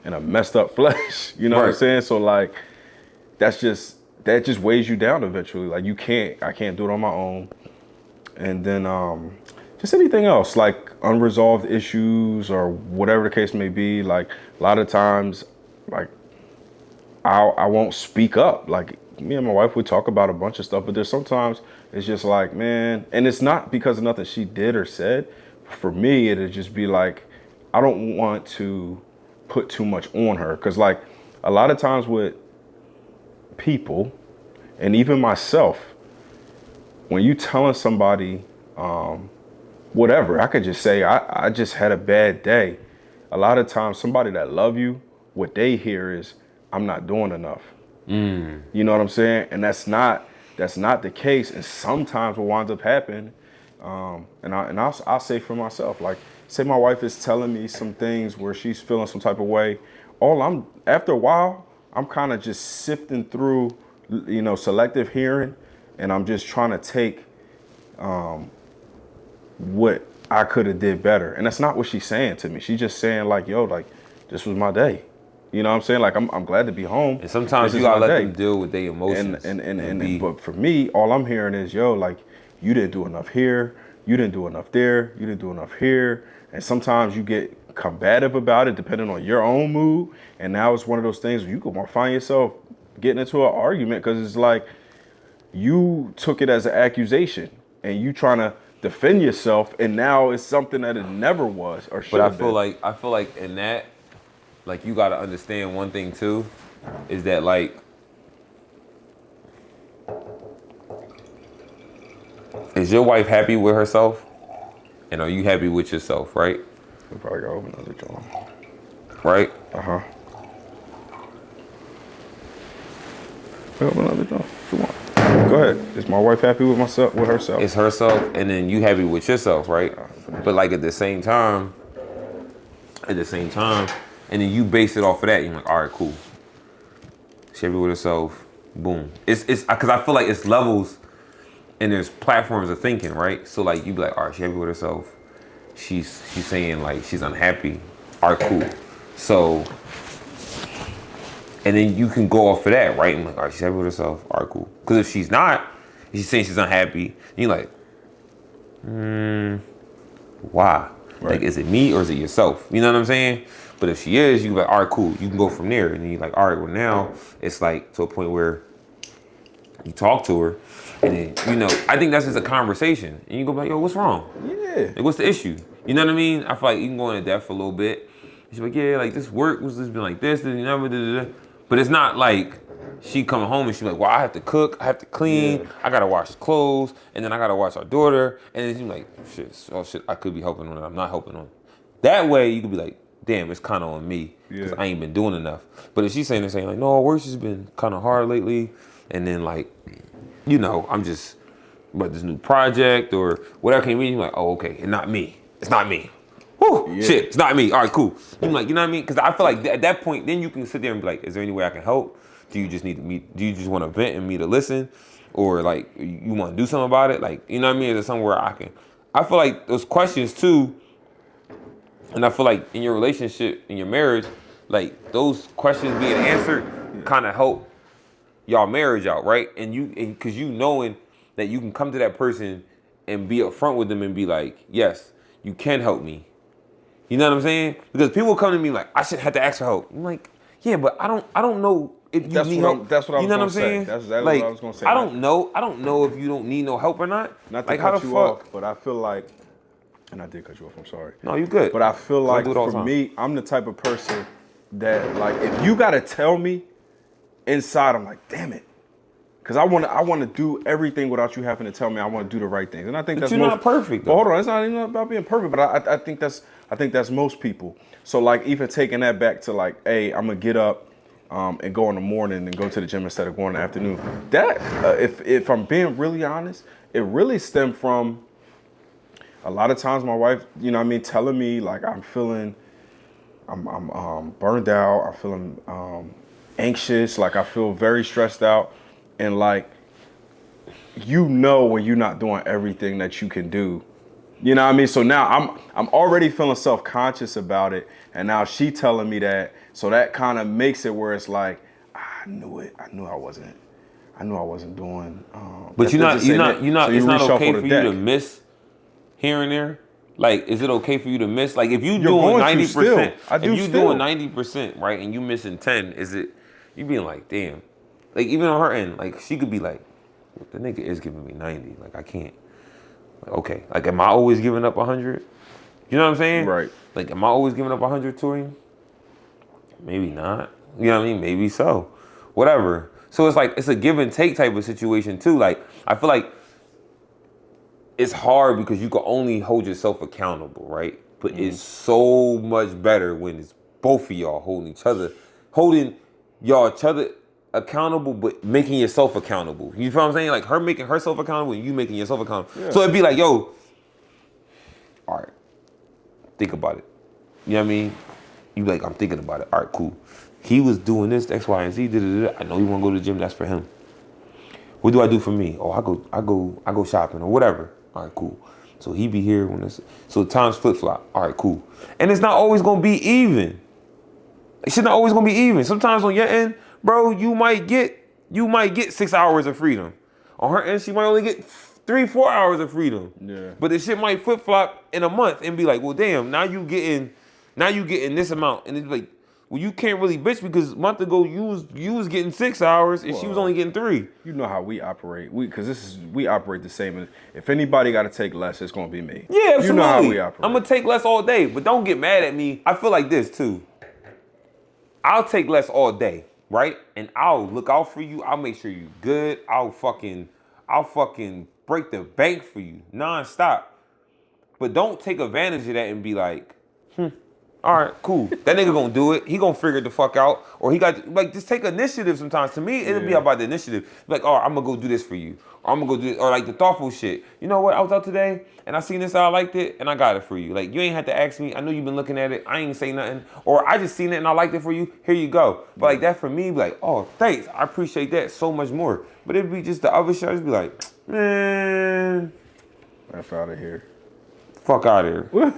and a messed up flesh. You know what I'm Right. saying? So like that just weighs you down eventually. Like I can't do it on my own. And then just anything else, like unresolved issues or whatever the case may be. Like a lot of times, like I won't speak up. Like me and my wife, we talk about a bunch of stuff, but there's sometimes it's just like, man, and it's not because of nothing she did or said. For me, it'd just be like, I don't want to put too much on her. Cause like a lot of times with people, and even myself, when you telling somebody whatever, I could just say I just had a bad day. A lot of times, somebody that love you, what they hear is I'm not doing enough. You know what I'm saying? And that's not the case. And sometimes what winds up happening, I'll say for myself, like, say my wife is telling me some things where she's feeling some type of way. After a while, I'm kind of just sifting through, selective hearing, and I'm just trying to take what I could have did better. And that's not what she's saying to me. She's just saying like, yo, like, this was my day. You know what I'm saying? Like, I'm glad to be home. And sometimes you gotta let them deal with their emotions. But for me, all I'm hearing is, yo, like, you didn't do enough here. You didn't do enough there. You didn't do enough here. And sometimes you get combative about it depending on your own mood. And now it's one of those things where you can find yourself getting into an argument because it's like you took it as an accusation and you trying to defend yourself, and now it's something that it never was or should have been. But I feel like in that, like, you gotta understand one thing too, is that, like, is your wife happy with herself? And are you happy with yourself, right? We probably gotta open another joint. Right? Uh-huh. Open another joint. What you want? Go ahead. Is my wife happy with herself? It's herself, and then you happy with yourself, right? But like at the same time, and then you base it off of that. You're like, all right, cool. She happy with herself. Boom. It's because I feel like it's levels, and there's platforms of thinking, right? So like you be like, all right, she happy with herself. She's saying like she's unhappy. All right, cool. So, and then you can go off of that, right? And like, all right, she's happy with herself. All right, cool. Because if she's not, if she's saying she's unhappy, you're like, why? Right. Like, is it me or is it yourself? You know what I'm saying? But if she is, you can be like, all right, cool. You can go from there. And then you're like, all right, well now it's like to a point where you talk to her, and then, I think that's just a conversation. And you go like, yo, what's wrong? Yeah. Like, what's the issue? You know what I mean? I feel like you can go into depth for a little bit. She's like, yeah, like this work was just been like this, and but it's not like she coming home and she's like, well, I have to cook, I have to clean, I gotta wash clothes, and then I gotta watch our daughter, and then she's like, shit, I could be helping on it, I'm not helping on it. That way you could be like, damn, it's kind of on me, because I ain't been doing enough. But if she's saying like, no, work's just been kind of hard lately, and then like, I'm just about this new project or whatever can mean, you're like, oh, okay, and not me. It's not me. Whew, shit, it's not me. All right, cool. You're like, you know what I mean? Because I feel like at that point, then you can sit there and be like, is there any way I can help? Do you just need to meet? Do you just want to vent and me to listen? Or like, you want to do something about it? Like, you know what I mean? Is there somewhere I feel like those questions too, and I feel like in your relationship, in your marriage, like those questions being answered kind of help y'all marriage out, right? And because you knowing that you can come to that person and be upfront with them and be like, yes, you can help me. You know what I'm saying? Because people come to me like, I shouldn't have to ask for help. I'm like, yeah, but I don't know if you need help. That's what I was going to to say. That's exactly like, what I was going to say. I don't know if you don't need no help or not. Not to like, cut how the you fuck? off, but I feel like, and I did cut you off, I'm sorry. No, you good. But I feel like for me, I'm the type of person that, like, if you got to tell me inside, I'm like, damn it. Because I want to do everything without you having to tell me. I want to do the right things, and I think but that's you're not perfect. Though. But hold on, it's not even about being perfect. But I think that's most people. So like even taking that back to like, hey, I'm gonna get up and go in the morning and go to the gym instead of going in the afternoon. That if I'm being really honest, it really stemmed from a lot of times my wife, telling me like I'm burned out. I'm feeling anxious. Like I feel very stressed out. And like, when you're not doing everything that you can do, you know what I mean? So now I'm already feeling self-conscious about it. And now she telling me that. So that kind of makes it where it's like, I knew it. I knew I wasn't doing. But you're not. It's not okay for you to miss here and there. Like, is it okay for you to miss? Like, if you're doing 90%, if you're doing 90%, right, and you missing 10, is it you being like, damn? Like, even on her end, like, she could be like, well, the nigga is giving me 90. Like, I can't. Like, okay. Like, am I always giving up 100? You know what I'm saying? Right. Like, am I always giving up 100 to him? Maybe not. You know what I mean? Maybe so. Whatever. So it's like, it's a give and take type of situation too. Like, I feel like it's hard because you can only hold yourself accountable, right? But it's so much better when it's both of y'all holding each other accountable, but making yourself accountable. You feel what I'm saying? Like her making herself accountable and you making yourself accountable. Yeah. So it'd be like, yo, all right, think about it. You know what I mean? You be like, I'm thinking about it. All right, cool. He was doing this, X, Y, and Z. I know he want to go to the gym. That's for him. What do I do for me? Oh, I go shopping or whatever. All right, cool. So he be here when it's, so times flip flop. All right, cool. And it's not always gonna be even. It's not always gonna be even. Sometimes on your end, bro, you might get 6 hours of freedom. On her end, she might only get 3-4 hours of freedom. Yeah. But the shit might flip flop in a month and be like, well, damn, now you getting this amount, and it's like, well, you can't really bitch because a month ago you was getting 6 hours and she was only getting 3. You know how we operate. We operate the same. If anybody got to take less, it's gonna be me. Yeah, absolutely. You know how we operate. I'm gonna take less all day, but don't get mad at me. I feel like this too. I'll take less all day, right? And I'll look out for you. I'll make sure you're good. I'll fucking break the bank for you nonstop. But don't take advantage of that and be like, all right, cool. That nigga gonna do it. He gonna figure it the fuck out. Or he got, like, just take initiative sometimes. To me, it'll be about the initiative. Like, all right, I'm gonna go do this for you. Or I'm gonna go do this. Or like the thoughtful shit. You know what? I was out today and I seen this, I liked it, and I got it for you. Like, you ain't have to ask me. I know you've been looking at it. I ain't say nothing. Or I just seen it and I liked it for you. Here you go. But like that for me, be like, oh, thanks. I appreciate that so much more. But it'd be just the other shit. I'd just be like, man. F out of here. Fuck out of here.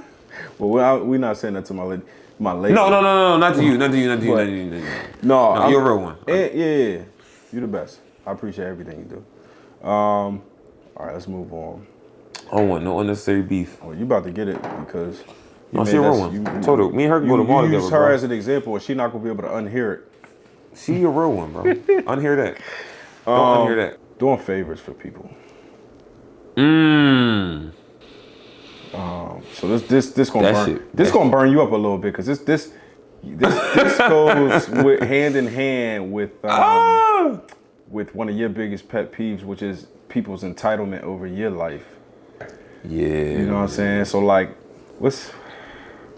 Well, we're not saying that to my lady. No, not to you. Not to you. No, you're a real one. Yeah. You're the best. I appreciate everything you do. All right, let's move on. I don't want no unnecessary beef. Oh, you about to get it because no, she a real one. I told her, me and her can go to the mall together, use her as an example, and she's not gonna be able to unhear it. She a real one, bro. Unhear that. Don't unhear that. Doing favors for people. So this gonna burn you up a little bit because this goes hand in hand with one of your biggest pet peeves, which is people's entitlement over your life. Yeah, you know what I'm saying. So like, I'm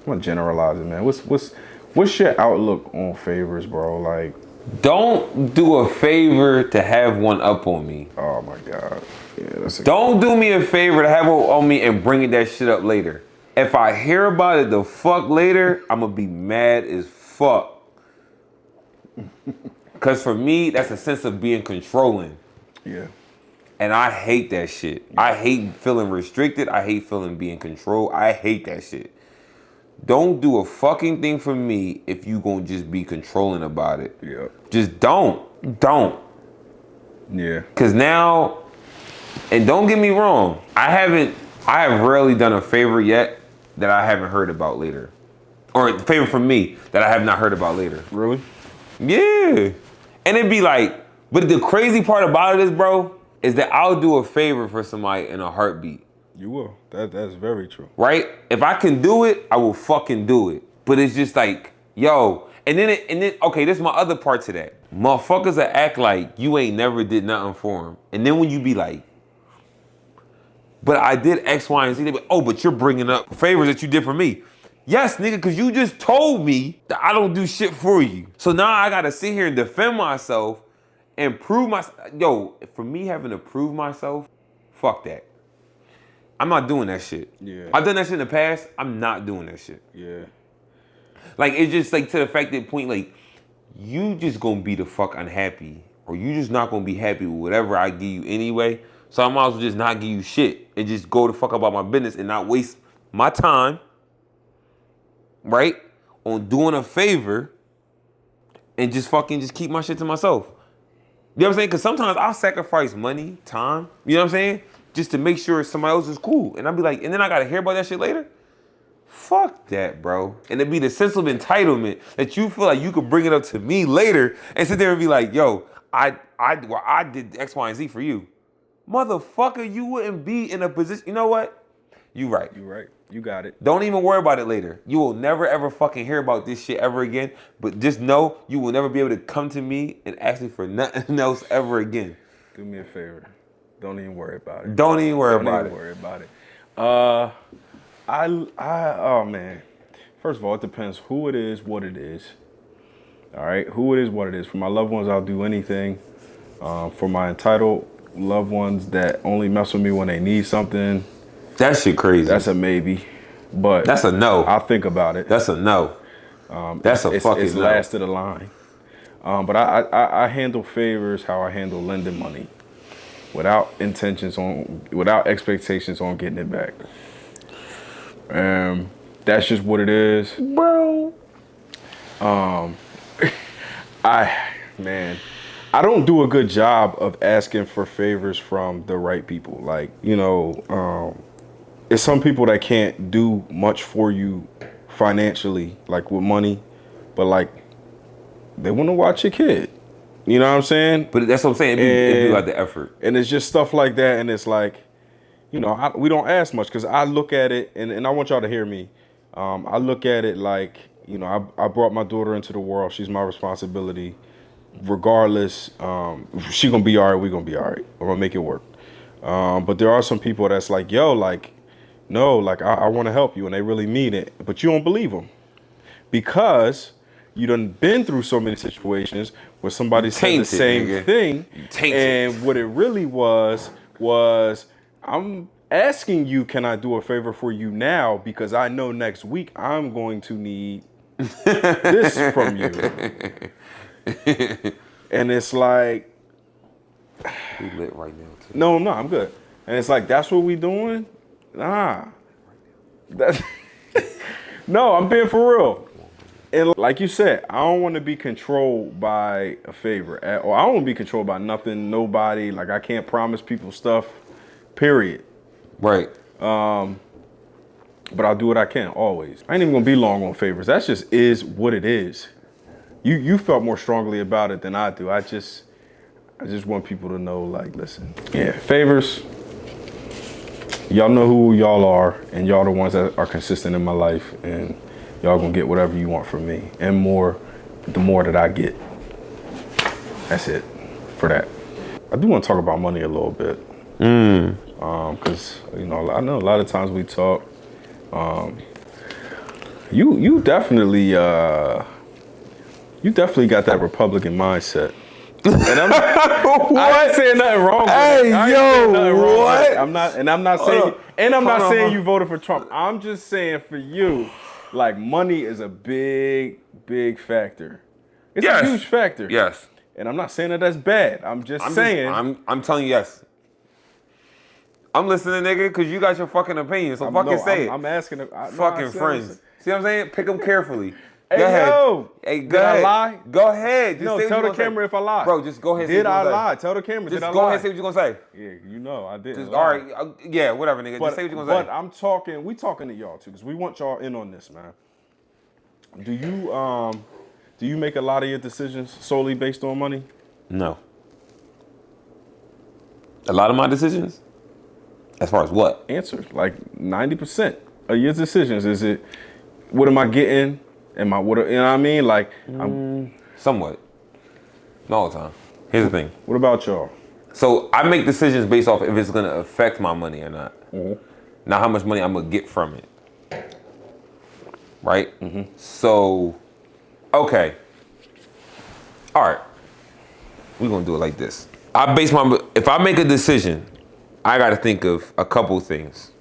gonna generalize it, man. What's your outlook on favors, bro? Like, don't do a favor to have one up on me. Oh my God. Yeah, don't do me a favor to have one on me and bring that shit up later. If I hear about it the fuck later, I'm gonna be mad as fuck. Cause for me, that's a sense of being controlling. Yeah. And I hate that shit. Yeah. I hate feeling restricted. I hate feeling being controlled. I hate that shit. Don't do a fucking thing for me if you gonna just be controlling about it. Yeah. Just don't. Yeah. Cause now, and don't get me wrong, I have rarely done a favor yet that I haven't heard about later. Or a favor from me that I have not heard about later. Really? Yeah. And it'd be like, but the crazy part about it is, bro, is that I'll do a favor for somebody in a heartbeat. You will. That's very true. Right? If I can do it, I will fucking do it. But it's just like, yo, and then okay, this is my other part to that. Motherfuckers that act like you ain't never did nothing for them. And then when you be like, but I did X, Y, and Z, they be, oh, but you're bringing up favors that you did for me. Yes, nigga, because you just told me that I don't do shit for you. So now I got to sit here and defend myself and prove myself. Yo, for me having to prove myself, fuck that. I'm not doing that shit. Yeah. I've done that shit in the past. I'm not doing that shit. Yeah. Like, it's just like to the fact that point, like, you just gonna be the fuck unhappy, or you just not gonna be happy with whatever I give you anyway. So I might as well just not give you shit and just go the fuck about my business and not waste my time, right, on doing a favor and just keep my shit to myself. You know what I'm saying? Because sometimes I'll sacrifice money, time, you know what I'm saying, just to make sure somebody else is cool. And I'll be like, and then I gotta hear about that shit later? Fuck that, bro. And it'd be the sense of entitlement that you feel like you could bring it up to me later and sit there and be like, yo, I did X, Y, and Z for you. Motherfucker, you wouldn't be in a position. You know what? You right. You right. You got it. Don't even worry about it later. You will never ever fucking hear about this shit ever again. But just know you will never be able to come to me and ask me for nothing else ever again. Do me a favor. Don't even worry about it. Don't even worry Don't about even it. worry about it. Oh man. First of all, it depends who it is, what it is. All right, who it is, what it is. For my loved ones, I'll do anything. For my entitled loved ones that only mess with me when they need something, That shit crazy. that's a maybe. But That's a no. I'll think about it. That's a no. That's a fucking It's no. last of the line. But I handle favors how I handle lending money, without expectations on getting it back. That's just what it is, Bro. I don't do a good job of asking for favors from the right people. Like, it's some people that can't do much for you financially, like with money, but like they want to watch your kid. You know what I'm saying? But that's what I'm saying. It'd be like the effort. And it's just stuff like that. And it's like, we don't ask much because I look at it, and I want y'all to hear me. I look at it like, I brought my daughter into the world. She's my responsibility. Regardless, she gonna be all right. We gonna be all right. I'm gonna make it work. But there are some people that's like, yo, like, no, like I want to help you, and they really mean it, but you don't believe them because you done been through so many situations where somebody said the same nigga. thing, Tainted. and what it really was I'm asking you, can I do a favor for you now because I know next week I'm going to need this from you. And it's like, We lit right now too. no, I'm good. And it's like, that's what we doing? Nah. That's no, I'm being for real. And like you said, I don't want to be controlled by a favor. Or I don't want to be controlled by nothing, nobody. Like, I can't promise people stuff, period. Right. But I'll do what I can, always. I ain't even gonna be long on favors. That just is what it is. You felt more strongly about it than I do. I just want people to know, like, listen. Yeah, favors. Y'all know who y'all are, and y'all the ones that are consistent in my life, and y'all gonna get whatever you want from me, and more, the more that I get. That's it for that. I do want to talk about money a little bit. Because, I know a lot of times we talk. You definitely got that Republican mindset. And I ain't saying nothing wrong with Hey, it. I ain't yo, saying nothing wrong with what? it. I'm not saying you voted for Trump. I'm just saying for you, like, money is a big, big factor. It's Yes. a huge factor. Yes. And I'm not saying that that's bad. I'm saying. I'm telling you yes. I'm listening, nigga, because you got your fucking opinion. So fucking say it. I'm asking. Fucking friends. See what I'm saying? Pick them carefully. Hey, go ahead. yo. Hey, Did go ahead. I lie? Go ahead. Just No, say what tell you the gonna say. camera if I lied. Bro, just go ahead and say Did what you I gonna say. lie? Tell the camera. Just did I go lie? ahead and say what you gonna say. Yeah, I did. Just, all right. Yeah, whatever, nigga. But, just say what you gonna say. but I'm talking to y'all too, because we want y'all in on this, man. Do you make a lot of your decisions solely based on money? No. A lot of my decisions? As far as what? Answer, like 90% of your decisions, is it, what am I getting? You know what I mean? Like, Somewhat. Not all the time. Here's the thing. what about y'all? So I make decisions based off if it's gonna affect my money or not. Mm-hmm. Not how much money I'm gonna get from it. Right? So, okay. All right. We're gonna do it like this. If I make a decision, I gotta think of a couple things.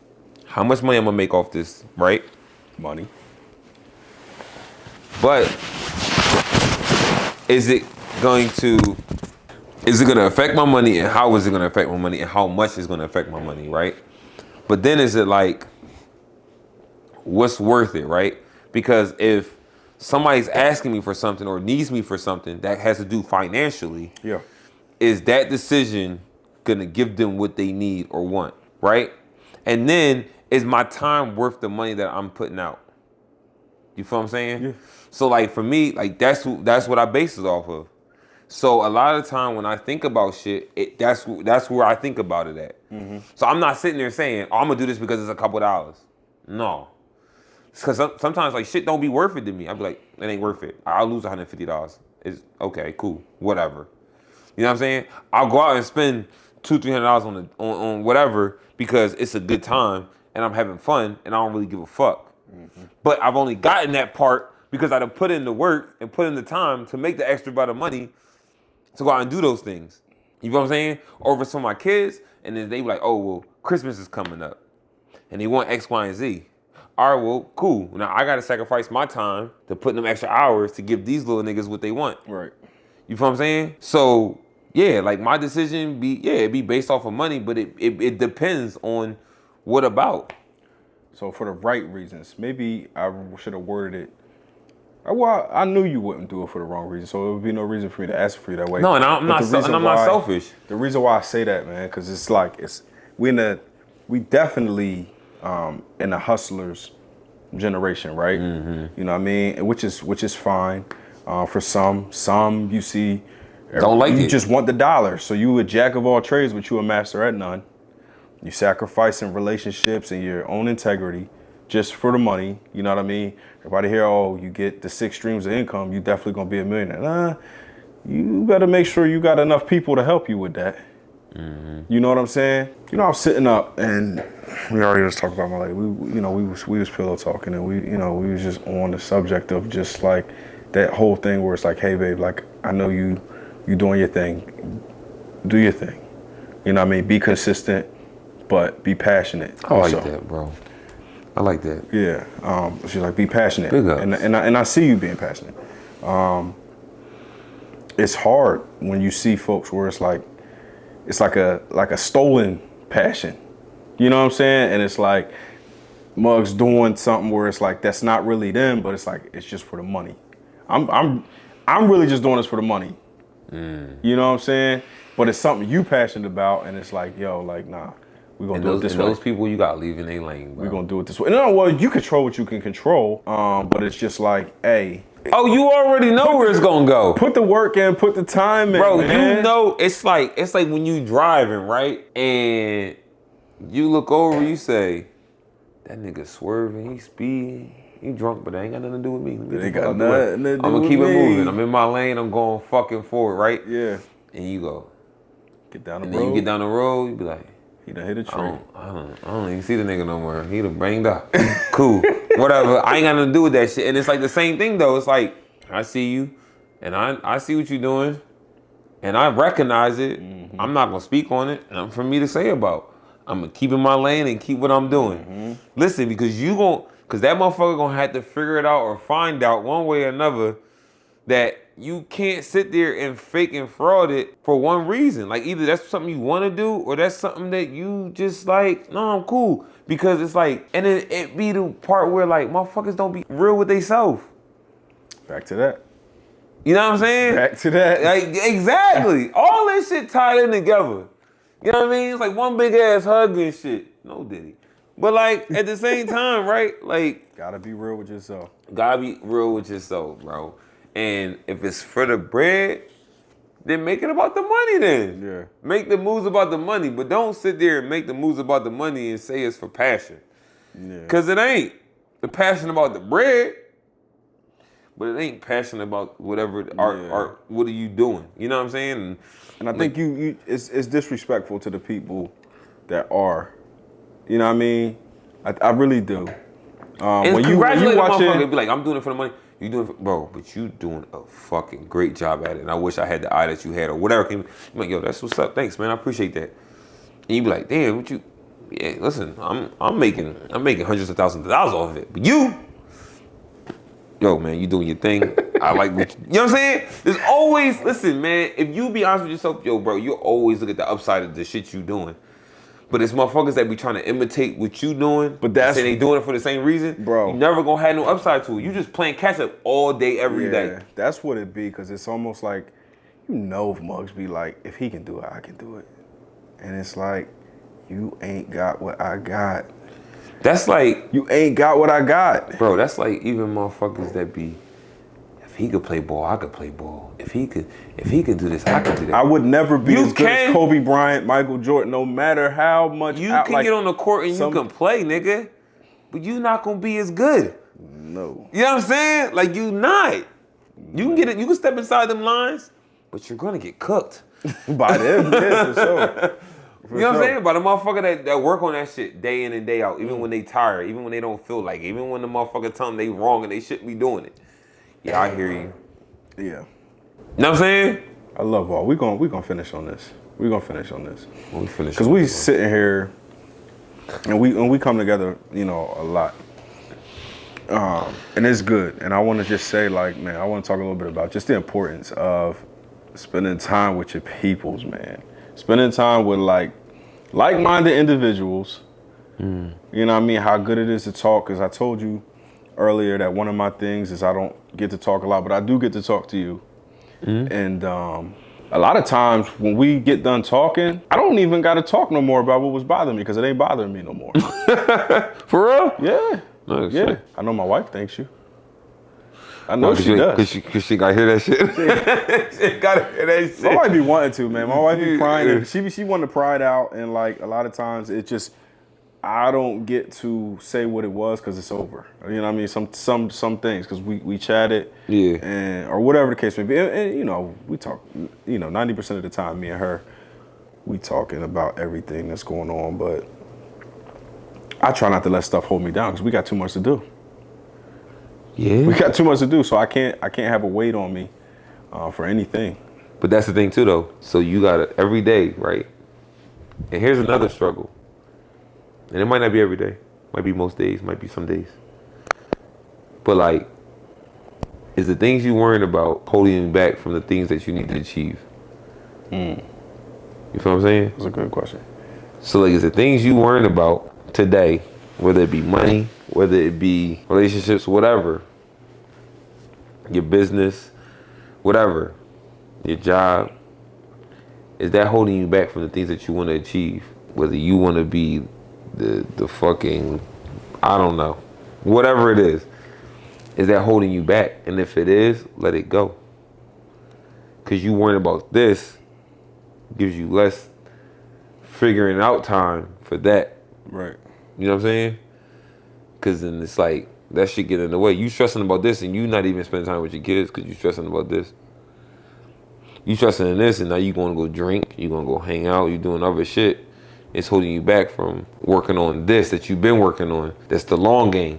How much money I'm gonna make off this, right? Money. But is it gonna affect my money, and how is it gonna affect my money, and how much is gonna affect my money, right? But then is it like, what's worth it, right? Because if somebody's asking me for something or needs me for something that has to do financially, Yeah. is that decision gonna give them what they need or want, right? And then is my time worth the money that I'm putting out? You feel what I'm saying? Yeah. So like for me, like that's what I base it off of. So a lot of the time when I think about shit, that's where I think about it at. So I'm not sitting there saying, oh, I'm gonna do this because it's a couple dollars. No. Because sometimes like shit don't be worth it to me. I'll be like, it ain't worth it. I'll lose $150. It's okay, cool, whatever. You know what I'm saying? I'll go out and spend $200-$300 on whatever because it's a good time and I'm having fun and I don't really give a fuck. But I've only gotten that part because I done put in the work and put in the time to make the extra bit of money to go out and do those things. You know what I'm saying? Over some of my kids, and then they be like, oh, well, Christmas is coming up. And they want X, Y, and Z. All right, well, cool. Now I got to sacrifice my time to put in them extra hours to give these little niggas what they want. Right. You feel what I'm saying? So, yeah, like my decision it'd be based off of money, but it depends on what about. So for the right reasons, maybe I should have worded it. Well, I knew you wouldn't do it for the wrong reason, so there would be no reason for me to ask for you that way. No, and I'm not selfish. The reason why I say that, man, because it's like we definitely in the hustlers generation, right? Mm-hmm. You know what I mean? Which is fine for some. Some you see don't like you it. just want the dollar, so you a jack of all trades, but you a master at none. You sacrificing relationships and your own integrity just for the money. You know what I mean? Everybody here, oh, you get the 6 streams of income, you definitely gonna be a millionaire. Nah, you better make sure you got enough people to help you with that. Mm-hmm. You know what I'm saying? You know, I'm sitting up and we already was talking about my life. We was pillow talking and we was just on the subject of just like that whole thing where it's like, hey babe, like I know you doing your thing. Do your thing. You know what I mean? Be consistent, but be passionate. I like that, bro. I like that. Yeah. She's like, be passionate. Big ups. And I see you being passionate. It's hard when you see folks where it's like a stolen passion. You know what I'm saying? And it's like Muggs doing something where it's like that's not really them, but it's like it's just for the money. I'm really just doing this for the money. You know what I'm saying? But it's something you passionate about, and it's like, yo, like, nah, we're gonna do it this way. Those people you gotta leave in their lane, bro. We're gonna do it this way. No, well, you control what you can control, but it's just like, hey. Oh, you already know where it's gonna go. Put the work in, put the time in, bro. Man. You know, it's like when you driving, right? And you look over, you say, that nigga swerving, he speeding, he drunk, but that ain't got nothing to do with me. They got nothing to do I'm gonna keep it moving. I'm in my lane, I'm going fucking forward, right? Yeah. And you go. Get down the road. And then you get down the road, you be like, he done hit a tree. I don't even see the nigga no more. He done banged up. Cool. Whatever. I ain't got nothing to do with that shit. And it's like the same thing though. It's like, I see you and I see what you're doing and I recognize it. Mm-hmm. I'm not gonna speak on it. And for me to say about. I'm gonna keep in my lane and keep what I'm doing. Mm-hmm. Listen, because that motherfucker gonna have to figure it out or find out one way or another that you can't sit there and fake and fraud it for one reason. Like either that's something you want to do or that's something that you just like, no, I'm cool. Because it's like, and then it be the part where like motherfuckers don't be real with themselves. Back to that. You know what I'm saying? Back to that. Like exactly. All this shit tied in together. You know what I mean? It's like one big ass hug and shit. No Diddy. But like at the same time, right? Like gotta be real with yourself. Gotta be real with yourself, bro. And if it's for the bread, then make it about the money then. Yeah. Make the moves about the money, but don't sit there and make the moves about the money and say it's for passion. Yeah. Cause it ain't. The passion about the bread, but it ain't passion about whatever art. What are you doing? You know what I'm saying? And I think it's disrespectful to the people that are. You know what I mean? I really do. When you watch it, be like, I'm doing it for the money. You doing it bro, but you doing a fucking great job at it. And I wish I had the eye that you had or whatever. You're like, yo, that's what's up. Thanks, man. I appreciate that. And you be like, damn, what you? Yeah, listen, I'm making hundreds of thousands of dollars off of it. But you, yo, man, you doing your thing. I like what you know what I'm saying? There's always, listen, man, if you be honest with yourself, yo, bro, you always look at the upside of the shit you doing. But it's motherfuckers that be trying to imitate what you doing, but that's they doing it for the same reason. Bro, you never gonna have no upside to it. You just playing catch up all day, every day. That's what it be, because it's almost like, you know, if Muggs be like, if he can do it, I can do it. And it's like, you ain't got what I got. That's like, you ain't got what I got. Bro, that's like even motherfuckers that be if he could play ball, I could play ball. If he could do this, I could do that. I would never be You as good can- as Kobe Bryant, Michael Jordan, no matter how much. You can get on the court and some- you can play, nigga, but you not gonna be as good. No. You know what I'm saying? Like you not. You can get it. You can step inside them lines, but you're gonna get cooked. By them, yeah, for sure. You know what I'm saying? By the motherfucker that work on that shit day in and day out, even when they tired, even when they don't feel like it, even when the motherfucker tell them they wrong and they shouldn't be doing it. Yeah, I hear you. Yeah. You know what I'm saying? I love all. We gonna finish on this. We gonna finish on this. When we finish. Cause we sitting here, and we come together, you know, a lot. And it's good. And I want to just say, like, man, I want to talk a little bit about just the importance of spending time with your peoples, man. Spending time with like-minded individuals. You know what I mean? How good it is to talk. Cause I told you earlier that one of my things is I don't get to talk a lot, but I do get to talk to you. And a lot of times when we get done talking, I don't even got to talk no more about what was bothering me because it ain't bothering me no more. For real? Yeah. No, Yeah. shit. I know my wife thinks you. I know she does. Cause she gotta hear that shit. She gotta hear that shit. My wife be wanting to, man. My wife be crying. And she wanted to cry it out, and like a lot of times it just I don't get to say what it was because it's over. You know what I mean? Some things because we chatted, Yeah. and or whatever the case may be. And you know we talk. You know 90% of the time, me and her, we talking about everything that's going on. But I try not to let stuff hold me down because we got too much to do. Yeah. We got too much to do, so I can't have a weight on me for anything. But that's the thing too, though. So you gotta every day, right? And here's another struggle. And it might not be every day. Might be most days. Might be some days. But like, is the things you worrying about holding you back from the things that you need to achieve? You feel what I'm saying? That's a good question. So like, is the things you worrying about today, whether it be money, whether it be relationships, whatever, your business, whatever, your job, is that holding you back from the things that you want to achieve? Whether you want to be the fucking, I don't know, whatever it is that holding you back? And if it is, let it go. Because you worrying about this gives you less figuring out time for that. Right. You know what I'm saying? Because then it's like, that shit get in the way. You stressing about this and you not even spending time with your kids because you stressing about this. You stressing in this and now you going to go drink, you going to go hang out, you doing other shit. It's holding you back from working on this that you've been working on. That's the long game.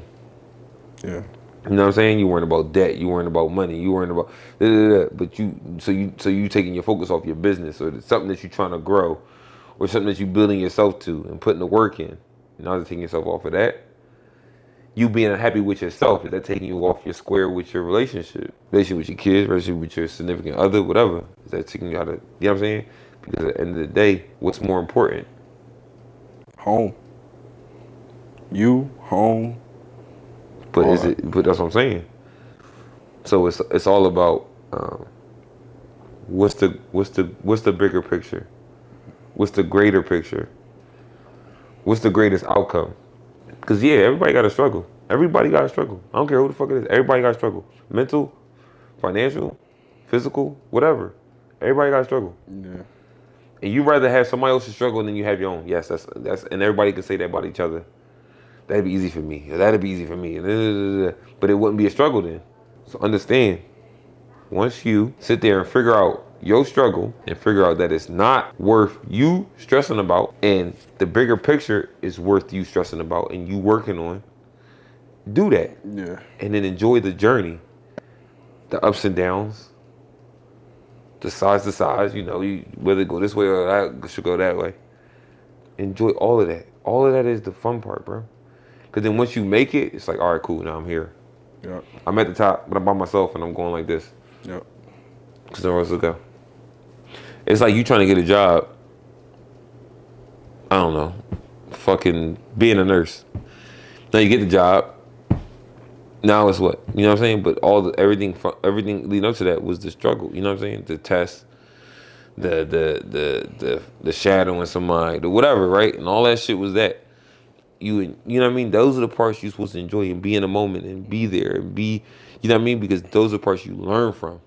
Yeah. You know what I'm saying? You worrying about debt, you worrying about money, you worrying about but you taking your focus off your business or something that you're trying to grow or something that you building yourself to and putting the work in. Now you're taking yourself off of that. You being unhappy with yourself, is that taking you off your square with your relationship with your kids, relationship with your significant other, whatever? Is that taking you out of, you know what I'm saying? Because at the end of the day, what's more important? Home. You, home. But is it? But that's what I'm saying. So it's all about what's the bigger picture? What's the greater picture? What's the greatest outcome? Because yeah, everybody got to struggle. Everybody got to struggle. I don't care who the fuck it is. Everybody got to struggle. Mental, financial, physical, whatever. Everybody got to struggle. Yeah. And you rather have somebody else's struggle than you have your own. Yes, that's and everybody can say that about each other. That'd be easy for me. That'd be easy for me. But it wouldn't be a struggle then. So understand, once you sit there and figure out your struggle and figure out that it's not worth you stressing about and the bigger picture is worth you stressing about and you working on, do that. Yeah. And then enjoy the journey, the ups and downs, the sides to sides, you know, you whether it go this way or that should go that way. Enjoy all of that. All of that is the fun part, bro. Because then once you make it, it's like, all right, cool, now I'm here. Yep. I'm at the top, but I'm by myself and I'm going like this. Yep. Because nowhere else to go. It's like you trying to get a job, I don't know, fucking being a nurse. Now you get the job. Now it's what? You know what I'm saying? But everything leading up to that was the struggle. You know what I'm saying? The test, the shadowing somebody, the whatever, right? And all that shit was that. you know what I mean? Those are the parts you're supposed to enjoy and be in the moment and be there and be, you know what I mean? Because those are the parts you learn from.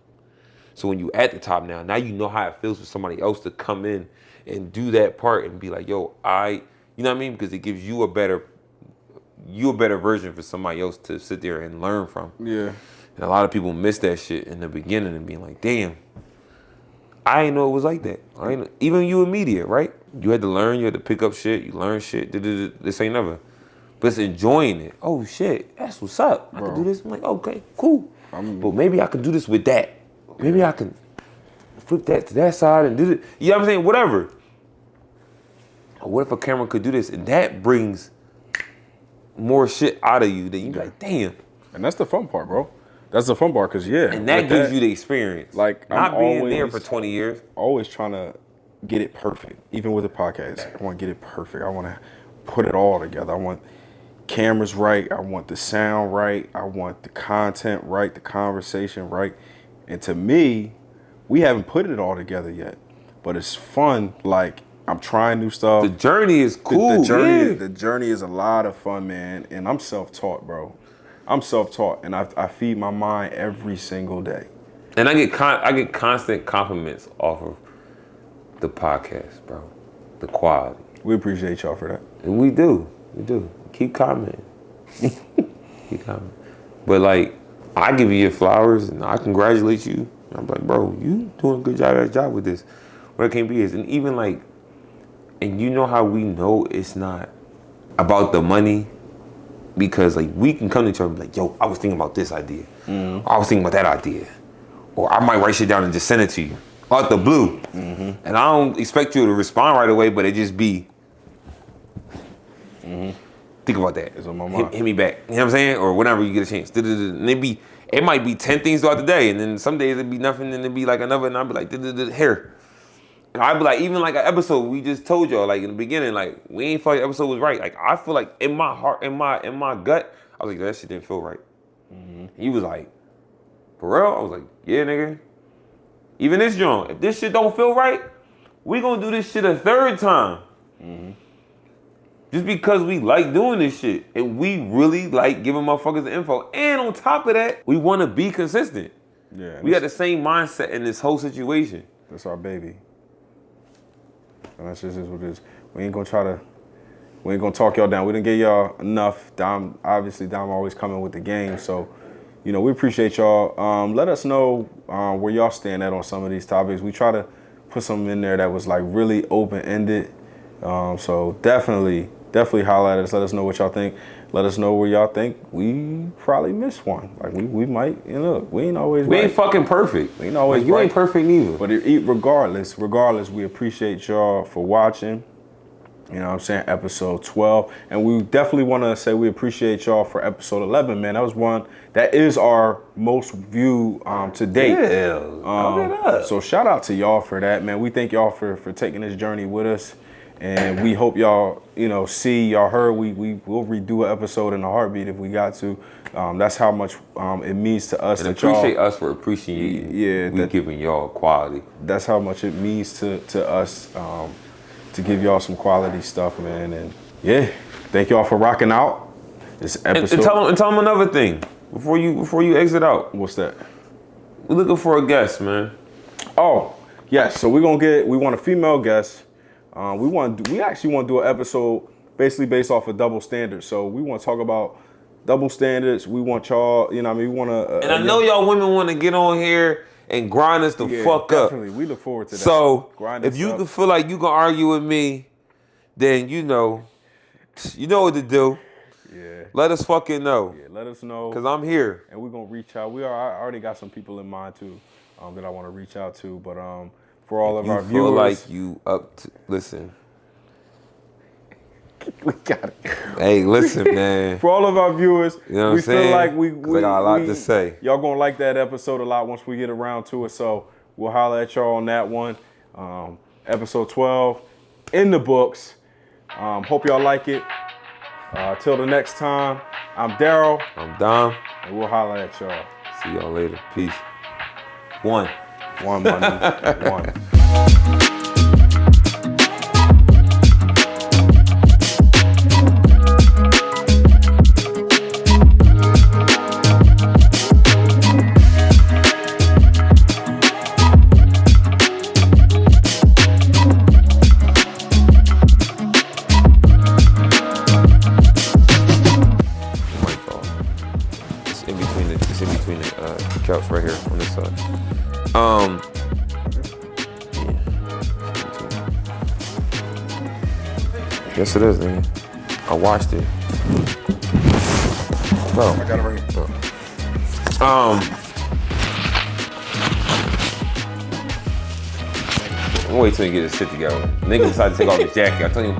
So when you at the top now you know how it feels for somebody else to come in and do that part and be like, yo, you know what I mean? Because it gives you a better version for somebody else to sit there and learn from. Yeah. And a lot of people miss that shit in the beginning and being like, damn, I didn't know it was like that. Even you in media, right? You had to learn, you had to pick up shit, you learn shit, this ain't never. But it's enjoying it. Oh shit, that's what's up. I can do this. I'm like, okay, cool. But maybe I can do this with that. Maybe I can flip that to that side and do it. You know what I'm saying? Whatever. Or what if a camera could do this? And that brings more shit out of you than you be like, damn. And that's the fun part, bro. That's the fun part, because, yeah. And that gives you the experience. Like, not I'm being always, there for 20 years. Always trying to get it perfect, even with the podcast. I want to get it perfect. I want to put it all together. I want cameras right. I want the sound right. I want the content right, the conversation right. And to me, we haven't put it all together yet. But it's fun. Like, I'm trying new stuff. The journey is cool. The journey is a lot of fun, man. And I'm self-taught, bro. I'm self-taught, and I feed my mind every single day. And I get constant compliments off of the podcast, bro. The quality. We appreciate y'all for that. And we do. Keep commenting. Keep commenting. But like, I give you your flowers and I congratulate you. I'm like, bro, you doing a good job with this. What it can be is, and even like, and you know how we know it's not about the money. Because like we can come to each other and be like, yo, I was thinking about this idea. I was thinking about that idea. Or I might write shit down and just send it to you. Out the blue. And I don't expect you to respond right away, but it just be, think about that. It's on my mind. Hit me back. You know what I'm saying? Or whenever you get a chance. And it might be 10 things throughout the day. And then some days it'd be nothing and it'd be like another, and I'd be like, here. And I'd be like, even like an episode we just told y'all, like in the beginning, like we ain't feel like the episode was right. Like I feel like in my heart, in my gut, I was like, that shit didn't feel right. He was like, for real? I was like, yeah, nigga. Even this joint, if this shit don't feel right, we gonna do this shit a third time. Just because we like doing this shit. And we really like giving motherfuckers the info. And on top of that, we wanna be consistent. Yeah. We got the same mindset in this whole situation. That's our baby. And that's just what it is. We ain't gonna talk y'all down. We didn't get y'all enough. Dom always coming with the game. So, you know, we appreciate y'all. Let us know where y'all stand at on some of these topics. We try to put something in there that was like really open-ended. So definitely holler at us. Let us know what y'all think. Let us know where y'all think we probably missed one. Like we might, you know, we ain't always We right. ain't fucking perfect. We ain't always you right. ain't perfect neither. But regardless, we appreciate y'all for watching. You know what I'm saying? Episode 12. And we definitely want to say we appreciate y'all for episode 11, man. That is our most viewed to date. Yeah. So shout out to y'all for that, man. We thank y'all for taking this journey with us. And we hope y'all, you know, y'all heard. We will redo an episode in a heartbeat if we got to. That's how much it means to us. And that y'all, appreciate us for appreciating. Yeah, we giving y'all quality. That's how much it means to us to give y'all some quality stuff, man. And yeah, thank y'all for rocking out this episode. And tell them another thing before you exit out. What's that? We're looking for a guest, man. Oh, yes. So we want a female guest. We actually want to do an episode basically based off of double standards. So we want to talk about double standards. We want y'all, you know what I mean? We want to. And I know y'all women want to get on here and grind us the fuck definitely. up. We look forward to that. So Grind if us you up. can feel like you can argue with me, then you know what to do. Yeah. Let us fucking know. Yeah, let us know. Cause I'm here. And we're gonna reach out. I already got some people in mind too, that I want to reach out to. But for all of our You viewers, feel like you up to listen. we got it. Hey, listen, man. For all of our viewers, You know what we I'm saying? feel like 'Cause I got a lot to say. Y'all gonna like that episode a lot once we get around to it. So we'll holler at y'all on that one. Episode 12 in the books. Hope y'all like it. Till the next time, I'm Daryl, I'm Dom. and we'll holler at y'all. See y'all later. Peace. One. One money, one. couch right here on this side. Yes, it is, nigga. I watched it. Bro. I got it right here. I'm wait till he get his shit together. Nigga decided to take off his jacket. I tell you,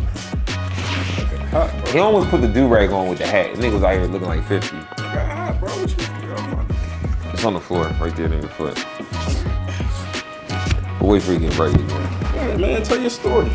he almost put the do-rag on with the hat. Nigga was out here looking like 50. God, bro, what you It's on the floor, right there near your foot. But wait for you to get ready, man. Hey, man, tell your story.